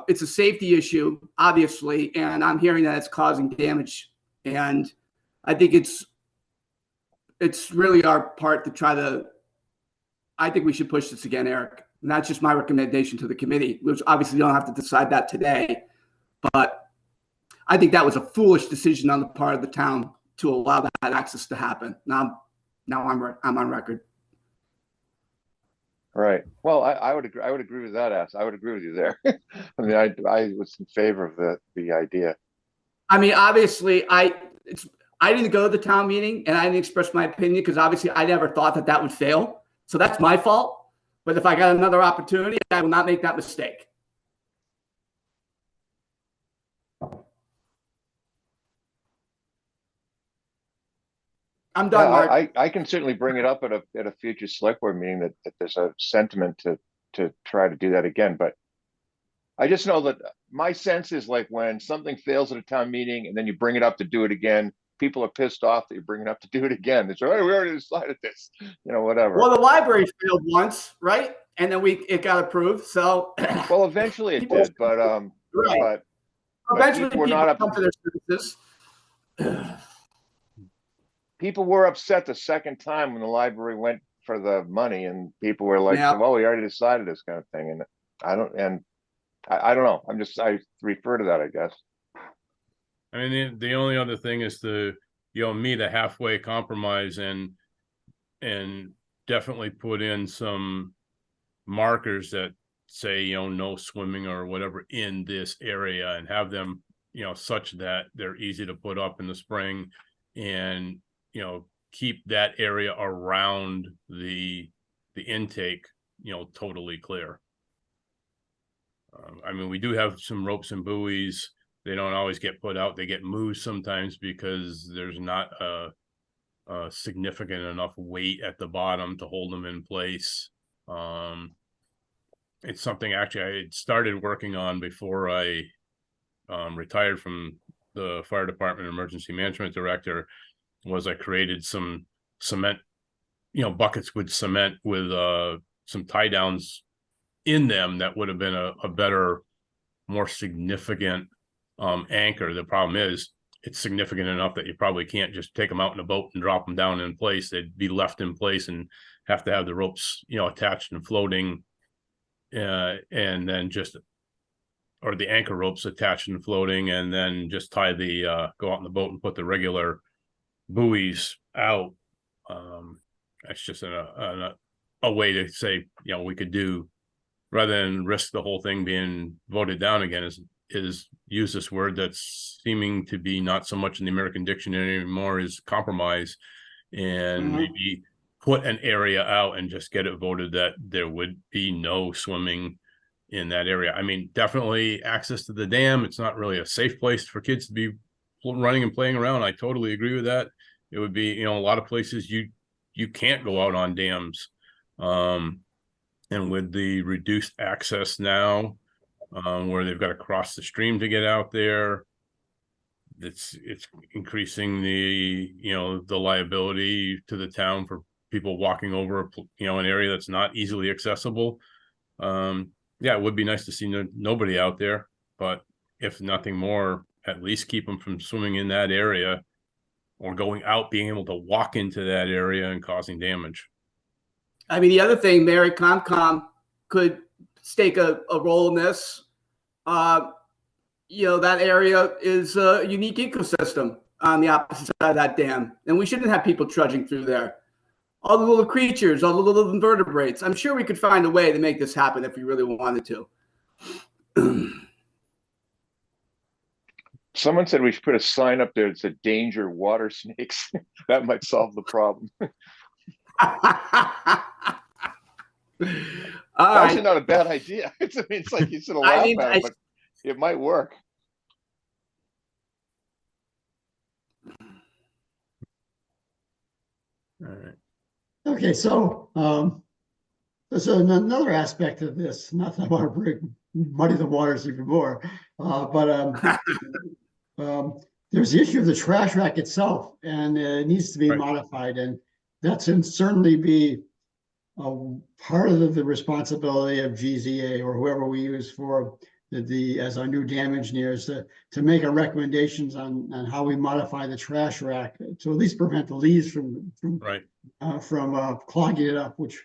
It's a safety issue, obviously, and I'm hearing that it's causing damage. And I think it's really our part to try to. I think we should push this again, Eric. And that's just my recommendation to the committee, which obviously you don't have to decide that today. But I think that was a foolish decision on the part of the town to allow that access to happen. Now I'm on record. Right. Well, I would agree. I would agree with that. I would agree with you there. I mean, I was in favor of the idea. I mean, obviously, I didn't go to the town meeting and I didn't express my opinion because obviously I never thought that would fail. So that's my fault. But if I got another opportunity, I will not make that mistake. I'm done, Mark. I can certainly bring it up at a future select board meeting that there's a sentiment to try to do that again. But I just know that my sense is like when something fails at a town meeting and then you bring it up to do it again, people are pissed off that you bring it up to do it again. It's hey, we already decided this, whatever. Well, the library failed once, right? And then it got approved. So Well, eventually it People- did, but right. but Eventually people were people not up. come to their senses. People were upset the second time when the library went for the money, and people were like, Yeah. "Well, we already decided this kind of thing." And I don't know. I refer to that, I guess. I mean, the only other thing is to meet a halfway compromise and definitely put in some markers that say no swimming or whatever in this area, and have them such that they're easy to put up in the spring, and keep that area around the intake totally clear. I mean, we do have some ropes and buoys. They don't always get put out. They get moved sometimes because there's not a significant enough weight at the bottom to hold them in place. It's something actually I had started working on before I retired from the fire department emergency management director. Was I created some cement, buckets with cement with some tie downs in them that would have been a better, more significant anchor. The problem is it's significant enough that you probably can't just take them out in a boat and drop them down in place. They'd be left in place and have to have the ropes, attached and floating, and then or the anchor ropes attached and floating, and then just tie go out in the boat and put the regular buoys out. That's just a way to say, we could do rather than risk the whole thing being voted down again, is use this word that's seeming to be not so much in the American dictionary anymore, is compromise, and maybe put an area out and just get it voted that there would be no swimming in that area. I mean, definitely access to the dam. It's not really a safe place for kids to be running and playing around. I totally agree with that. It would be, a lot of places you can't go out on dams. And with the reduced access now, where they've got to cross the stream to get out there, it's increasing the the liability to the town for people walking over an area that's not easily accessible. Yeah, it would be nice to see nobody out there, but if nothing more, at least keep them from swimming in that area or going out, being able to walk into that area and causing damage. I mean, the other thing, Mary Comcom could stake a role in this. That area is a unique ecosystem on the opposite side of that dam, and we shouldn't have people trudging through there. All the little creatures, all the little invertebrates. I'm sure we could find a way to make this happen if we really wanted to. Someone said we should put a sign up there that said "Danger, water snakes." That might solve the problem. Actually, not a bad idea. It's like you sort of laugh at it, but it might work. All right. Okay, so there's another aspect of this. Not that I want to muddy the waters even more, but there's the issue of the trash rack itself, and it needs to be modified, and that's certainly be part of the responsibility of GZA or whoever we use for as our new dam engineers to make our recommendations on how we modify the trash rack to at least prevent the leaves from clogging it up, which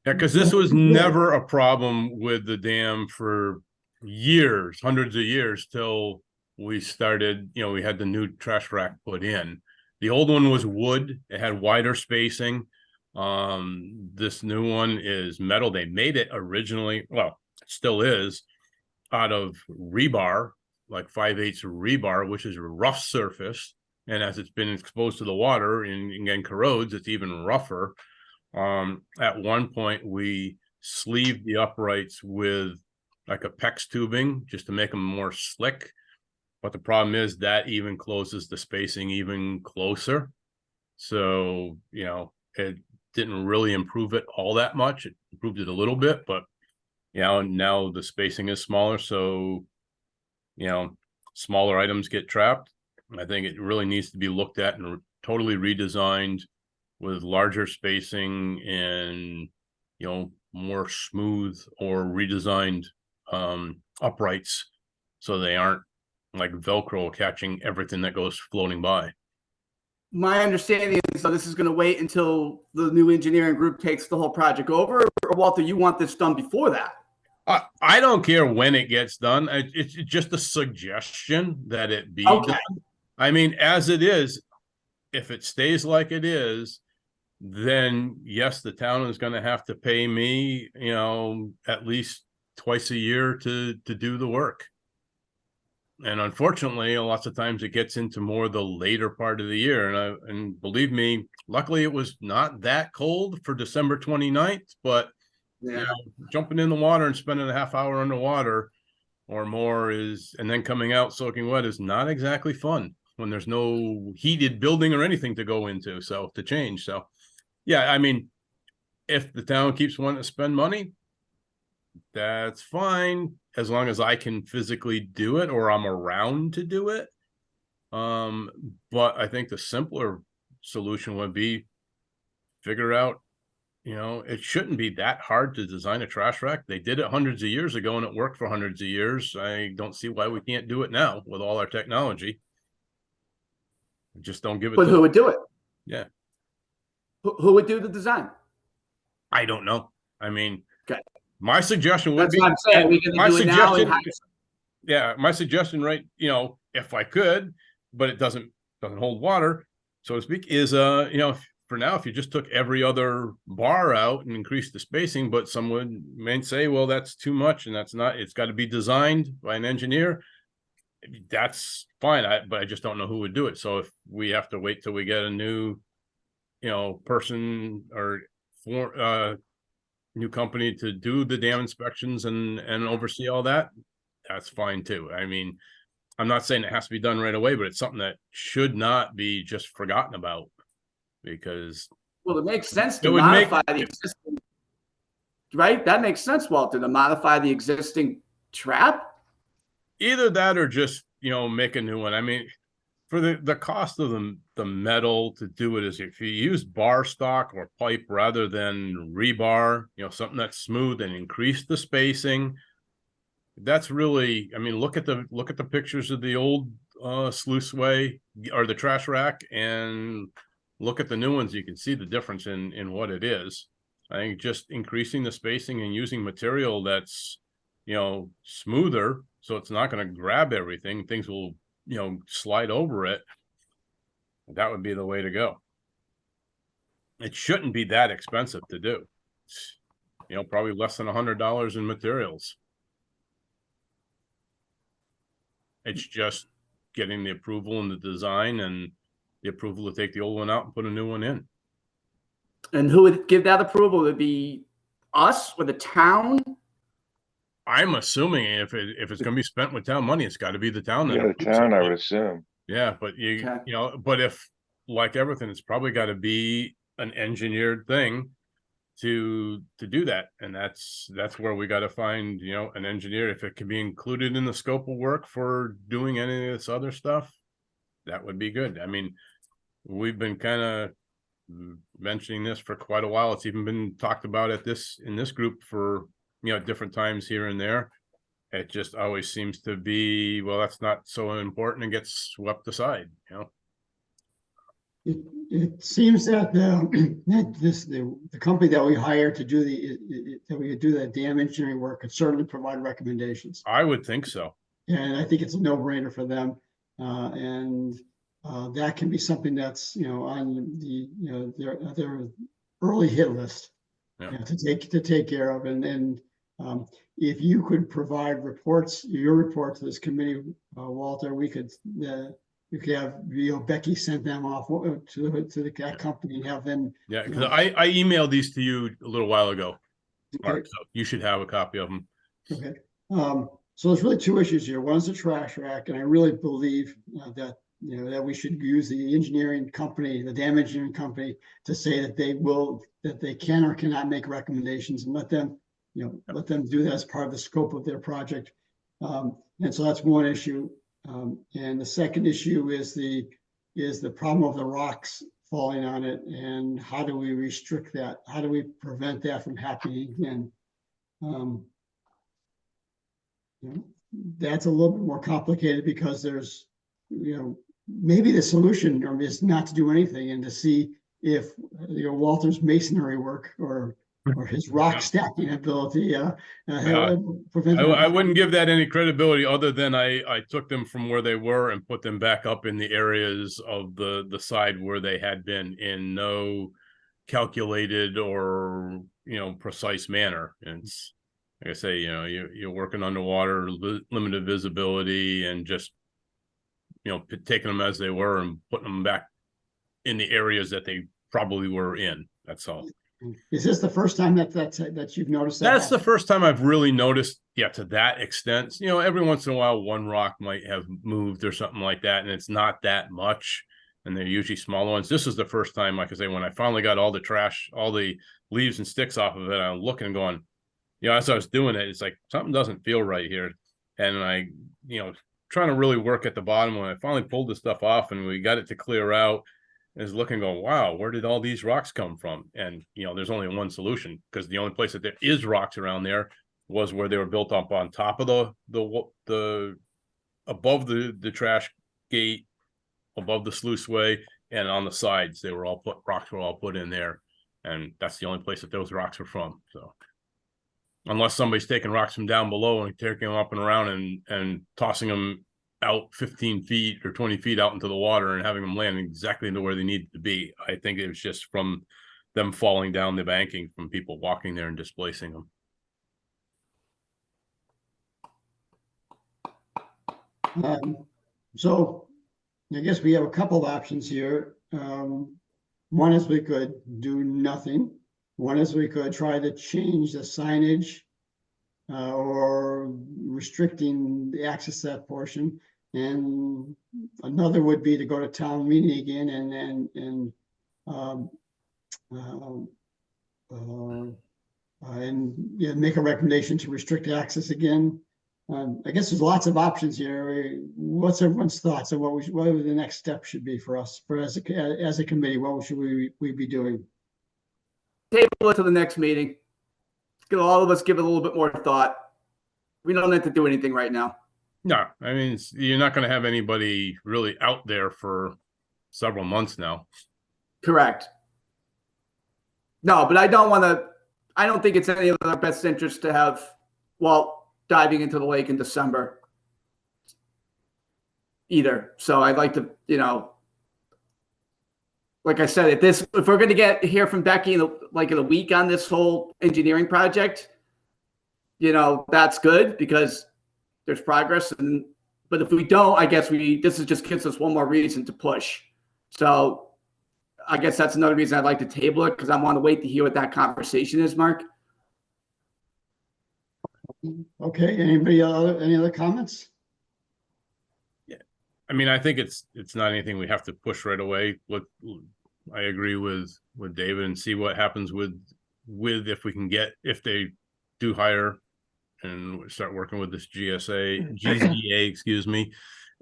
because this was never a problem with the dam for years, hundreds of years, till we started, we had the new trash rack put in. The old one was wood. It had wider spacing. This new one is metal. They made it originally, well, it still is, out of rebar, like 5/8 rebar, which is a rough surface. And as it's been exposed to the water and again corrodes, it's even rougher. At one point, we sleeved the uprights with like a PEX tubing just to make them more slick. But the problem is that even closes the spacing even closer. So, it didn't really improve it all that much. It improved it a little bit, but now the spacing is smaller. So, smaller items get trapped. I think it really needs to be looked at and totally redesigned with larger spacing and, more smooth or redesigned uprights so they aren't like Velcro catching everything that goes floating by. My understanding is this is going to wait until the new engineering group takes the whole project over, or Walter, you want this done before that? I don't care when it gets done. It's just a suggestion that it be done. I mean, as it is, if it stays like it is, then yes, the town is going to have to pay me, at least twice a year to do the work. And unfortunately, lots of times it gets into more the later part of the year. And believe me, luckily it was not that cold for December 29th, but jumping in the water and spending a half hour underwater or more and then coming out soaking wet is not exactly fun when there's no heated building or anything to go into. So to change. So yeah, I mean, if the town keeps wanting to spend money, that's fine, as long as I can physically do it or I'm around to do it. But I think the simpler solution would be figure out, it shouldn't be that hard to design a trash rack. They did it hundreds of years ago and it worked for hundreds of years. I don't see why we can't do it now with all our technology. Just don't give it. But who would do it? Yeah. Who would do the design? I don't know. I mean, okay. My suggestion would be, what I'm saying. We can do it now and my suggestion, right, if I could, but it doesn't hold water, so to speak, is for now, if you just took every other bar out and increased the spacing, but someone may say, well, that's too much and that's not, it's got to be designed by an engineer. That's fine. But I just don't know who would do it. So if we have to wait till we get a new, person or new company to do the dam inspections and oversee all that, that's fine too. I mean, I'm not saying it has to be done right away, but it's something that should not be just forgotten about, because Well, it makes sense it to would make modify the existing, right? That makes sense, Walter, to modify the existing trap. either that or just, make a new one. I mean, for the cost of the metal to do it, is if you use bar stock or pipe rather than rebar, something that's smooth, and increase the spacing. That's really, I mean, look at the pictures of the old sluiceway or the trash rack, and look at the new ones. You can see the difference in what it is. I think just increasing the spacing and using material that's, smoother, so it's not going to grab everything. Things will, slide over it. That would be the way to go. It shouldn't be that expensive to do. It's, probably less than $100 in materials. It's just getting the approval and the design and the approval to take the old one out and put a new one in. And who would give that approval? Would it be us or the town? I'm assuming if it's going to be spent with town money, it's got to be the town. Yeah, the town, I would assume. Yeah, but Okay. But if, like everything, it's probably got to be an engineered thing to do that, and that's where we got to find, an engineer. If it can be included in the scope of work for doing any of this other stuff, that would be good. I mean, we've been kind of mentioning this for quite a while. It's even been talked about in this group for, different times here and there. It just always seems to be, well, that's not so important, and gets swept aside, It seems that the company that we hired to do that dam engineering work could certainly provide recommendations. I would think so. And I think it's a no-brainer for them. That can be something that's, on their early hit list, Yeah. to take care of. And if you could provide your report to this committee, Walter, we could have, Becky sent them off to that company and have them. Yeah, because I emailed these to you a little while ago, Mark, Okay. so you should have a copy of them. Okay. So there's really two issues here. One's the trash rack, and I really believe that we should use the engineering company, the dam engineering company, to say that they can or cannot make recommendations, and let them do that as part of the scope of their project. And so that's one issue. And the second issue is the problem of the rocks falling on it, and how do we restrict that? How do we prevent that from happening again? That's a little bit more complicated, because there's, maybe the solution is not to do anything, and to see if, Walter's masonry work or his rock stacking ability prevent. I wouldn't give that any credibility, other than I took them from where they were and put them back up in the areas of the side where they had been, in no calculated or precise manner. And it's, like I say, you're working underwater, limited visibility, and just taking them as they were and putting them back in the areas that they probably were in. That's all. Is this the first time that you've noticed that? That's the first time I've really noticed, to that extent. Every once in a while, one rock might have moved or something like that, and it's not that much, and they're usually smaller ones. This is the first time, like I say, when I finally got all the trash, all the leaves and sticks off of it, I'm looking and going, as I was doing it, it's like, something doesn't feel right here. And I, trying to really work at the bottom, when I finally pulled the stuff off and we got it to clear out, is looking, going, wow, where did all these rocks come from? And there's only one solution, because the only place that there is rocks around there was where they were built up on top of the above the trash gate, above the sluiceway, and on the sides. Rocks were all put in there, and that's the only place that those rocks were from. So unless somebody's taking rocks from down below and taking them up and around and tossing them out 15 feet or 20 feet out into the water and having them land exactly into where they needed to be. I think it was just from them falling down the banking from people walking there and displacing them. So I guess we have a couple of options here. One is we could do nothing. One is we could try to change the signage or restricting the access to that portion. And another would be to go to town meeting again and yeah, make a recommendation to restrict access again. I guess there's lots of options here. What's everyone's thoughts on what the next step should be for us, as a committee? What should we be doing? Table it to the next meeting. Get all of us give it a little bit more thought. We don't have to do anything right now. No, I mean, you're not going to have anybody really out there for several months now. Correct. No, but I don't think it's any of our best interest to have Walt diving into the lake in December either. So I'd like to, like I said, if we're going to hear from Becky in a week on this whole engineering project, that's good because there's progress. But if we don't, I guess this just gives us one more reason to push. So I guess that's another reason I'd like to table it, because I want to wait to hear what that conversation is, Mark. Okay, any other comments? Yeah, I mean, I think it's not anything we have to push right away. I agree with David, and see what happens with if they do hire and start working with this GZA, excuse me.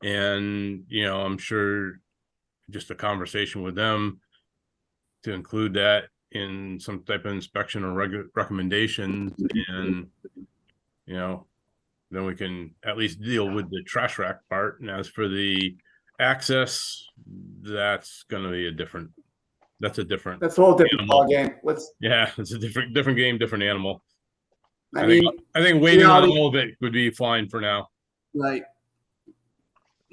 And, I'm sure just a conversation with them to include that in some type of inspection or recommendations, and, then we can at least deal with the trash rack part. And as for the access, that's going to be that's a whole different ball game. Yeah, it's a different game, different animal. I mean, I think waiting on all of it would be fine for now. Right.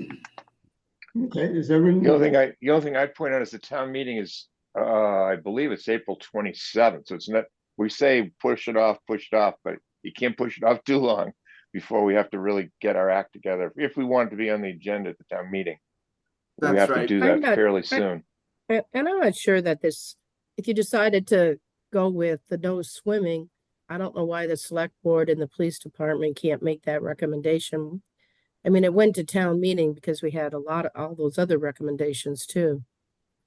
Okay, is everyone? The only thing I'd point out is the town meeting is, I believe it's April 27th. So it's not, we say push it off, but you can't push it off too long before we have to really get our act together. If we want to be on the agenda at the town meeting, we have to do that fairly soon. And I'm not sure that if you decided to go with the no swimming, I don't know why the select board and the police department can't make that recommendation. I mean, it went to town meeting because we had all those other recommendations too.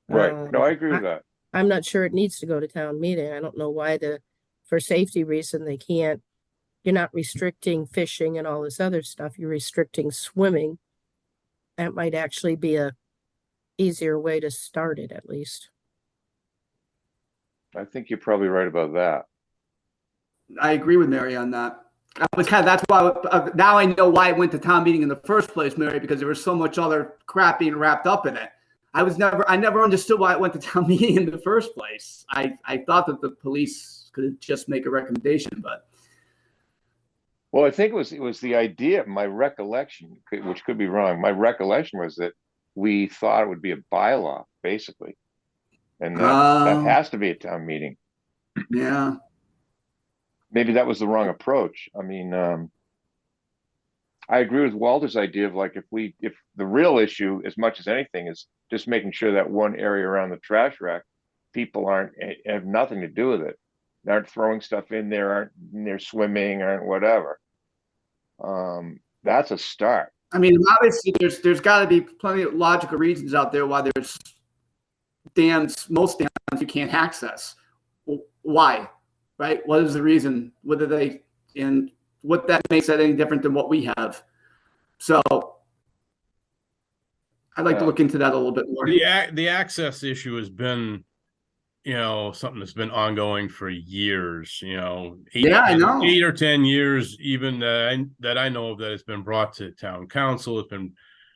Right. No, I agree with that. I'm not sure it needs to go to town meeting. I don't know why for safety reason, they can't. You're not restricting fishing and all this other stuff. You're restricting swimming. That might actually be a easier way to start it, at least. I think you're probably right about that. I agree with Mary on that. That's why now I know why it went to town meeting in the first place, Mary, because there was so much other crap being wrapped up in it. I never understood why it went to town meeting in the first place. I thought that the police could just make a recommendation, but. Well, I think it was the idea, my recollection, which could be wrong. My recollection was that we thought it would be a bylaw, basically. And that has to be a town meeting. Yeah. Maybe that was the wrong approach. I mean, I agree with Walter's idea of if the real issue, as much as anything, is just making sure that one area around the trash rack, people have nothing to do with it. They aren't throwing stuff in there, aren't in there swimming, aren't whatever. That's a start. I mean, obviously, there's got to be plenty of logical reasons out there why there's most dams you can't access. Why? Right? What is the reason? And what that makes that any different than what we have? So I'd like to look into that a little bit more. The access issue has been, something that's been ongoing for years. I know 8 or 10 years, even that I know of, that it's been brought to town council. It's been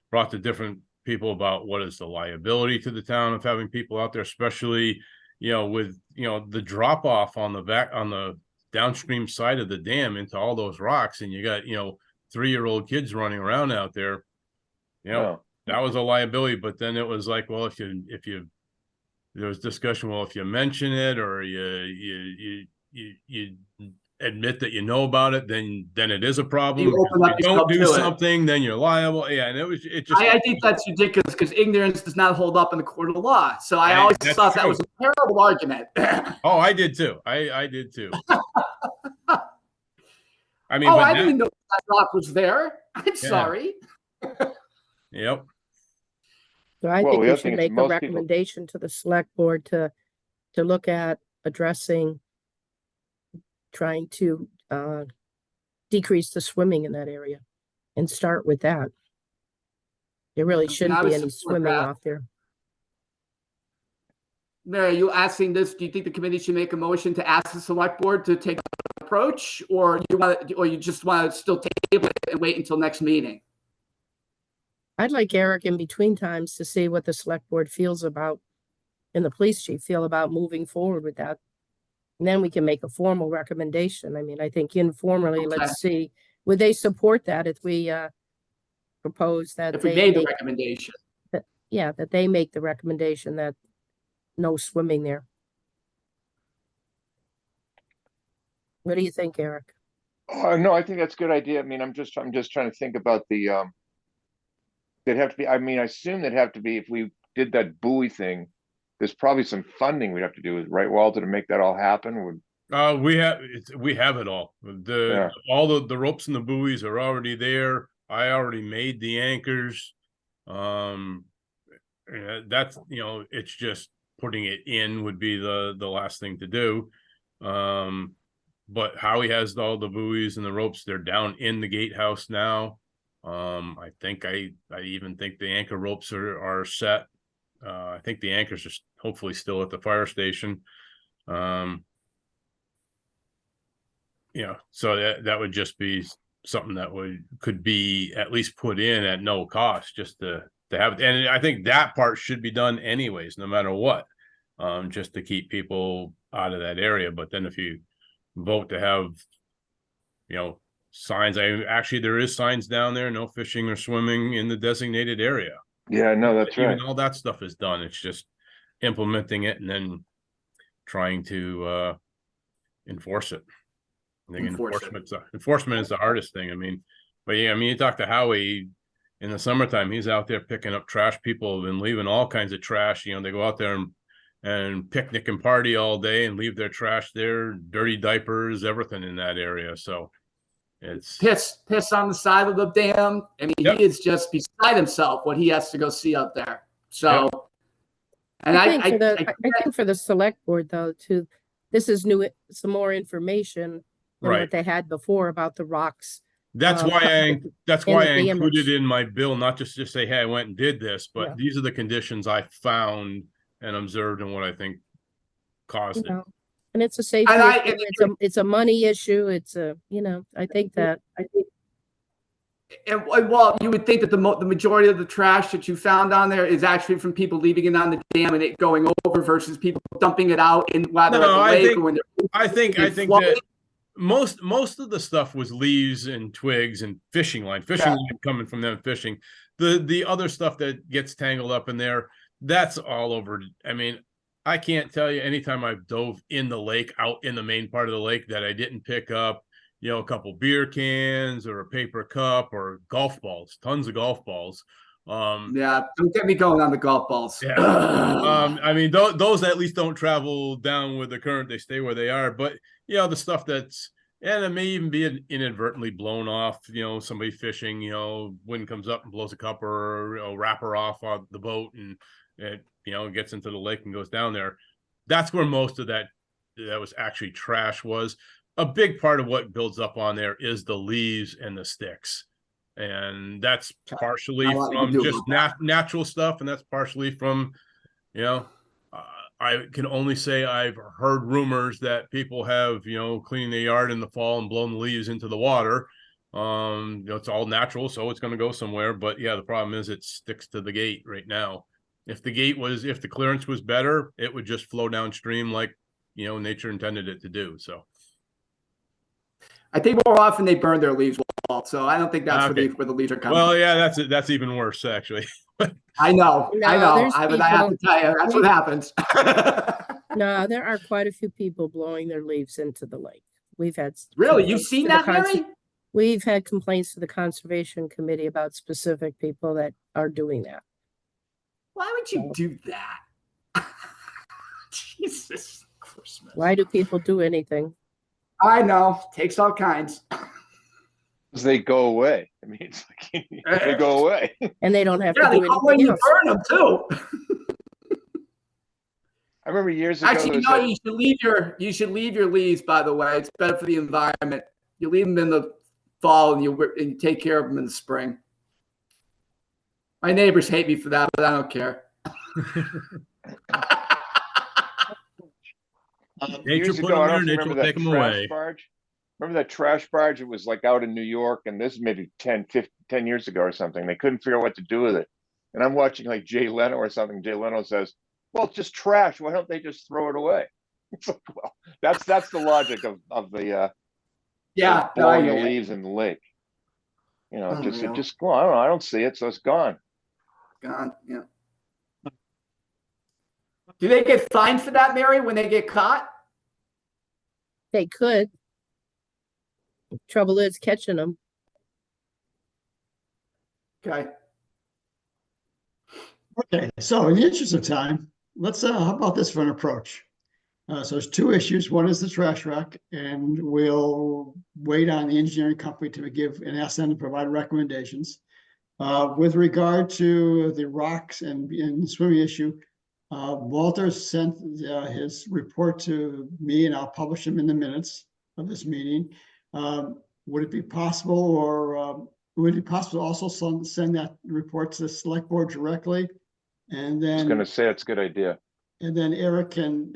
brought to different people about what is the liability to the town of having people out there, especially with the drop off on the downstream side of the dam into all those rocks, and you got 3-year-old kids running around out there. You know, No. that was a liability, but then it was like, well, there was discussion, well, if you mention it or you admit that you know about it, then it is a problem. You open up If you don't yourself do to it. something, then you're liable. Yeah, and it just I think that's ridiculous because ignorance does not hold up in the court of law. So I always that's thought that true. was a terrible argument. Oh, I did too. I did too. I mean, Oh, but I now, didn't know that rock was there. I'm sorry. yep. So I Well, think the we other should thing is make a most people- recommendation to the select board to look at addressing trying to decrease the swimming in that area and start with that. There really shouldn't I be would any support swimming that. off there. Mary, you asking this? Do you think the committee should make a motion to ask the select board to take an approach, or you just want to still table it and wait until next meeting? I'd like Eric in between times to see what the select board feels about and the police chief feel about moving forward with that. And then we can make a formal recommendation. I mean, I think informally, Okay. let's see, would they support that if we propose that If we they made the make, recommendation. yeah, that they make the recommendation that no swimming there. What do you think, Eric? No, I think that's a good idea. I mean, I'm just trying to think about the, they'd have to be, I mean, I assume they'd have to be, if we did that buoy thing, there's probably some funding we'd have to do, right, Walter, to make that all happen. We have it all. All the ropes and the buoys are already there. I already made the anchors. That's, it's just putting it in would be the last thing to do. But Howie has all the buoys and the ropes. They're down in the gatehouse now. I even think the anchor ropes are set. I think the anchors are hopefully still at the fire station. So that would just be something that could be at least put in at no cost, just to have it. And I think that part should be done anyways, no matter what, just to keep people out of that area. But then if you vote to have, signs, there is signs down there, no fishing or swimming in the designated area. Yeah, no, that's right. Even all that stuff is done. It's just implementing it and then trying to enforce it. I think enforcement is the hardest thing. I mean, but yeah, I mean, you talk to Howie in the summertime, he's out there picking up trash. People have been leaving all kinds of trash. They go out there and picnic and party all day and leave their trash there, dirty diapers, everything in that area. So it's piss on the side of the dam. I mean, Yep. He is just beside himself what he has to go see out there. So, Yep. and I think for the select board though, this is some more information than Right. what they had before about the rocks. That's why and I the included damage. in my bill, not just to say, hey, I went and did this, but Yeah. these are the conditions I found and observed and what I think caused it. And it's a safety issue. It's a money issue. It's I think And well, you would think that the majority of the trash that you found down there is actually from people leaving it on the dam and it going over versus people dumping it out in whether at the lake or when they're. I think flooding. that most of the stuff was leaves and twigs and fishing line coming from them fishing. The other stuff that gets tangled up in there, that's all over. I mean, I can't tell you anytime I've dove in the lake, out in the main part of the lake, that I didn't pick up, a couple beer cans or a paper cup or golf balls, tons of golf balls. Yeah, don't get me going on the golf balls. Yeah. I mean, those at least don't travel down with the current; they stay where they are. But the stuff and it may even be inadvertently blown off. Somebody fishing, wind comes up and blows a cup or wrapper off on the boat, and it gets into the lake and goes down there. That's where most of that was actually trash was. A big part of what builds up on there is the leaves and the sticks. And that's partially from just natural stuff, and that's partially from, I can only say I've heard rumors that people have, cleaning their yard in the fall and blown the leaves into the water. It's all natural, so it's going to go somewhere. But yeah, the problem is it sticks to the gate right now. If the clearance was better, it would just flow downstream like, nature intended it to do. So. I think more often they burn their leaves, Walt, so I don't think that's Okay. where the leaves are coming. Well, yeah, that's even worse actually. I know, I No, know. there's But I have to people- tell you, that's what happens. No, there are quite a few people blowing their leaves into the lake. We've had Really, you've complaints seen to that, the Mary? We've had complaints to the Conservation Committee about specific people that are doing that. Why would you do that? Jesus Christmas. Why do people do anything? I know, takes all kinds. They go away. I mean, it's like they go away. And they don't have Yeah, to they do come when anything you else. burn them too. I remember years ago. Actually, there was no, that- you should leave your leaves, by the way. It's better for the environment. You leave them in the fall and you take care of them in the spring. My neighbors hate me for that, but I don't care. Nature Years put ago, them I there, don't know if you nature remember will that take them trash away. barge. Remember that trash barge? It was like out in New York, and this maybe 10 years ago or something. They couldn't figure out what to do with it. And I'm watching like Jay Leno or something. Jay Leno says, well, it's just trash. Why don't they just throw it away? It's like, well, that's the logic of the Yeah, no, I blowing hear the you. leaves in the lake. You know, Unreal. it just well, I don't know. I don't see it, so it's gone. God, yeah. Do they get fined for that, Mary, when they get caught? They could. Trouble is catching them. Okay. Okay, so in the interest of time, let's, how about this for an approach? So there's two issues. One is the trash rack, and we'll wait on the engineering company to give and ask them to provide recommendations. With regard to the rocks and the swimming issue, Walter sent his report to me, and I'll publish him in the minutes of this meeting. Would it be possible, or would it be possible to also send that report to the select board directly? And I was going to then, say it's a good idea. and then Eric can,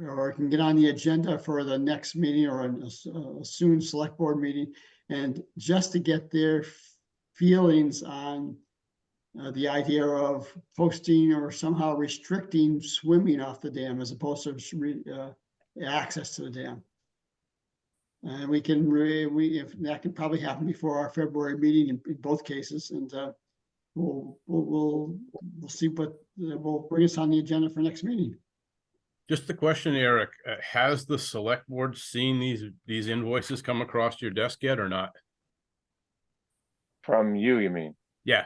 or can get on the agenda for the next meeting or a soon select board meeting. And just to get their feelings on the idea of posting or somehow restricting swimming off the dam as opposed to access to the dam. And we can, if that can probably happen before our February meeting in both cases, and we'll see what will bring us on the agenda for next meeting. Just a question, Eric, has the select board seen these invoices come across your desk yet or not? From you mean? Yeah.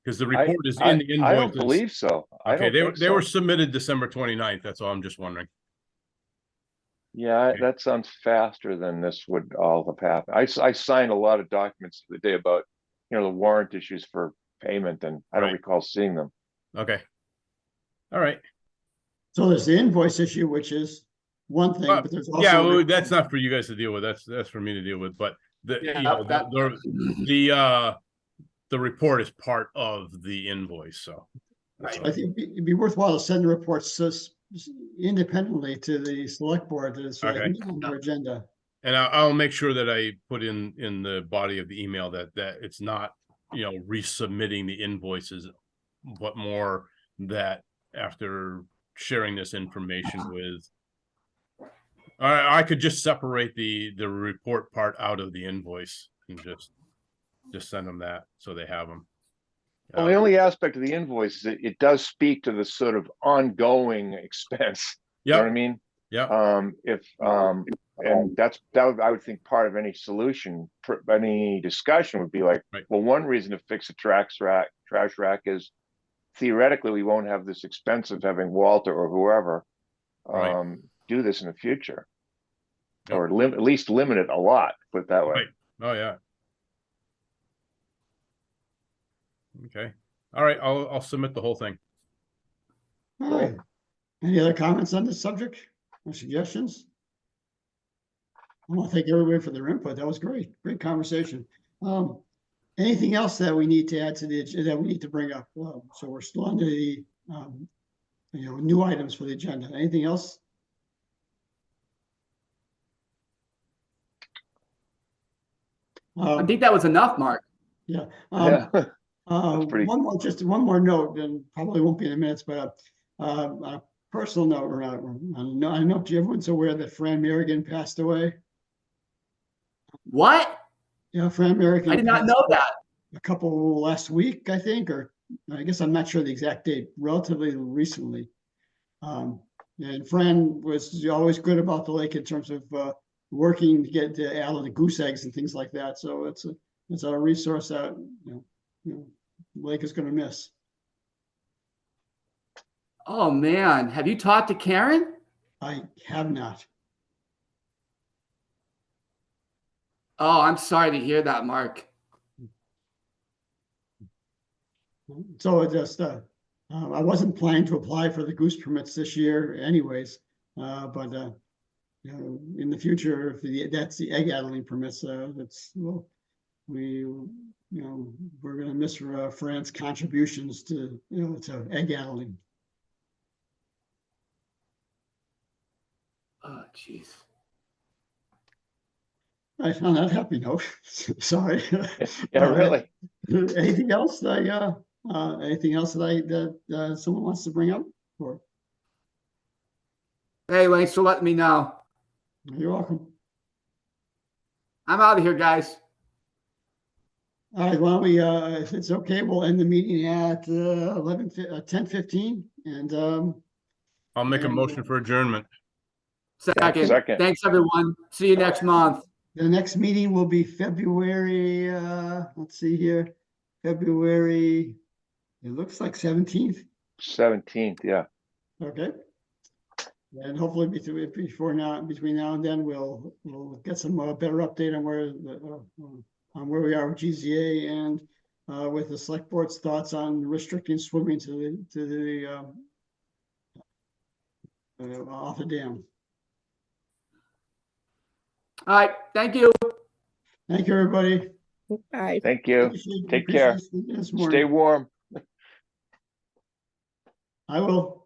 Because the report is in the invoices. I don't believe so. I Okay, don't think they so. were submitted December 29th. That's all. I'm just wondering. Yeah, Okay. that sounds faster than this would all have happened. I signed a lot of documents the day about, the warrant issues for payment, and I don't Right. recall seeing them. Okay. All right. So there's the invoice issue, which is one thing, but there's also. Yeah, well, that's not for you guys to deal with. That's for me to deal with. But the report is part of the invoice. So that's all. I think it'd be worthwhile to send the reports independently to the select board so they can get on their agenda. And I'll make sure that I put in the body of the email that it's not, resubmitting the invoices, but more that after sharing this information with, I could just separate the report part out of the invoice and just send them that so they have them. Well, the only aspect of the invoice is it does speak to the sort of ongoing expense. You know what I mean? Yeah. And that I would think part of any solution, any discussion would be like, Right. well, one reason to fix a trash rack is theoretically we won't have this expense of having Walter or whoever Right. do this in the future, Yep. or at least limit it a lot. Put it that way. Right. Oh yeah. Okay. All right. I'll submit the whole thing. All right. Any other comments on this subject or suggestions? I want to thank everybody for their input. That was great. Great conversation. Anything else that we need to add to that we need to bring up? Well, so we're still under the, new items for the agenda. Anything else? I think that was enough, Mark. Yeah. Yeah. That's pretty- One more note, and probably won't be in the minutes, but on a personal note, or not, I don't know if everyone's aware that Fran Merrigan passed away. What? Yeah, Fran American. I did not know that. A couple last week, I think, or I guess I'm not sure the exact date, relatively recently. And Fran was always good about the lake in terms of working to get to add the goose eggs and things like that. So it's a resource that the lake is going to miss. Oh man, have you talked to Karen? I have not. Oh, I'm sorry to hear that, Mark. So it just I wasn't planning to apply for the goose permits this year, anyways. But in the future, if that's the egg addling permits, we're going to miss Fran's contributions to to egg addling. Oh, jeez. Right, on that happy note, sorry. Yeah, really. Anything else that someone wants to bring up? Or Hey, thanks for letting me know. you're welcome. I'm out of here, guys. All right, why don't we, if it's okay, we'll end the meeting at 10:15, and I'll make a And, motion for adjournment. Second. Second. Thanks, everyone. See you next month. the next meeting will be February, let's see here, February, it looks like 17th. 17th, yeah. Okay. And hopefully between now and then, we'll get some better update on where we are with GZA and with the select board's thoughts on restricting swimming to the off the dam. All right. Thank you. Thank you, everybody. Bye. Thank you. Appreciate Take care. speaking this Stay morning. warm. I will.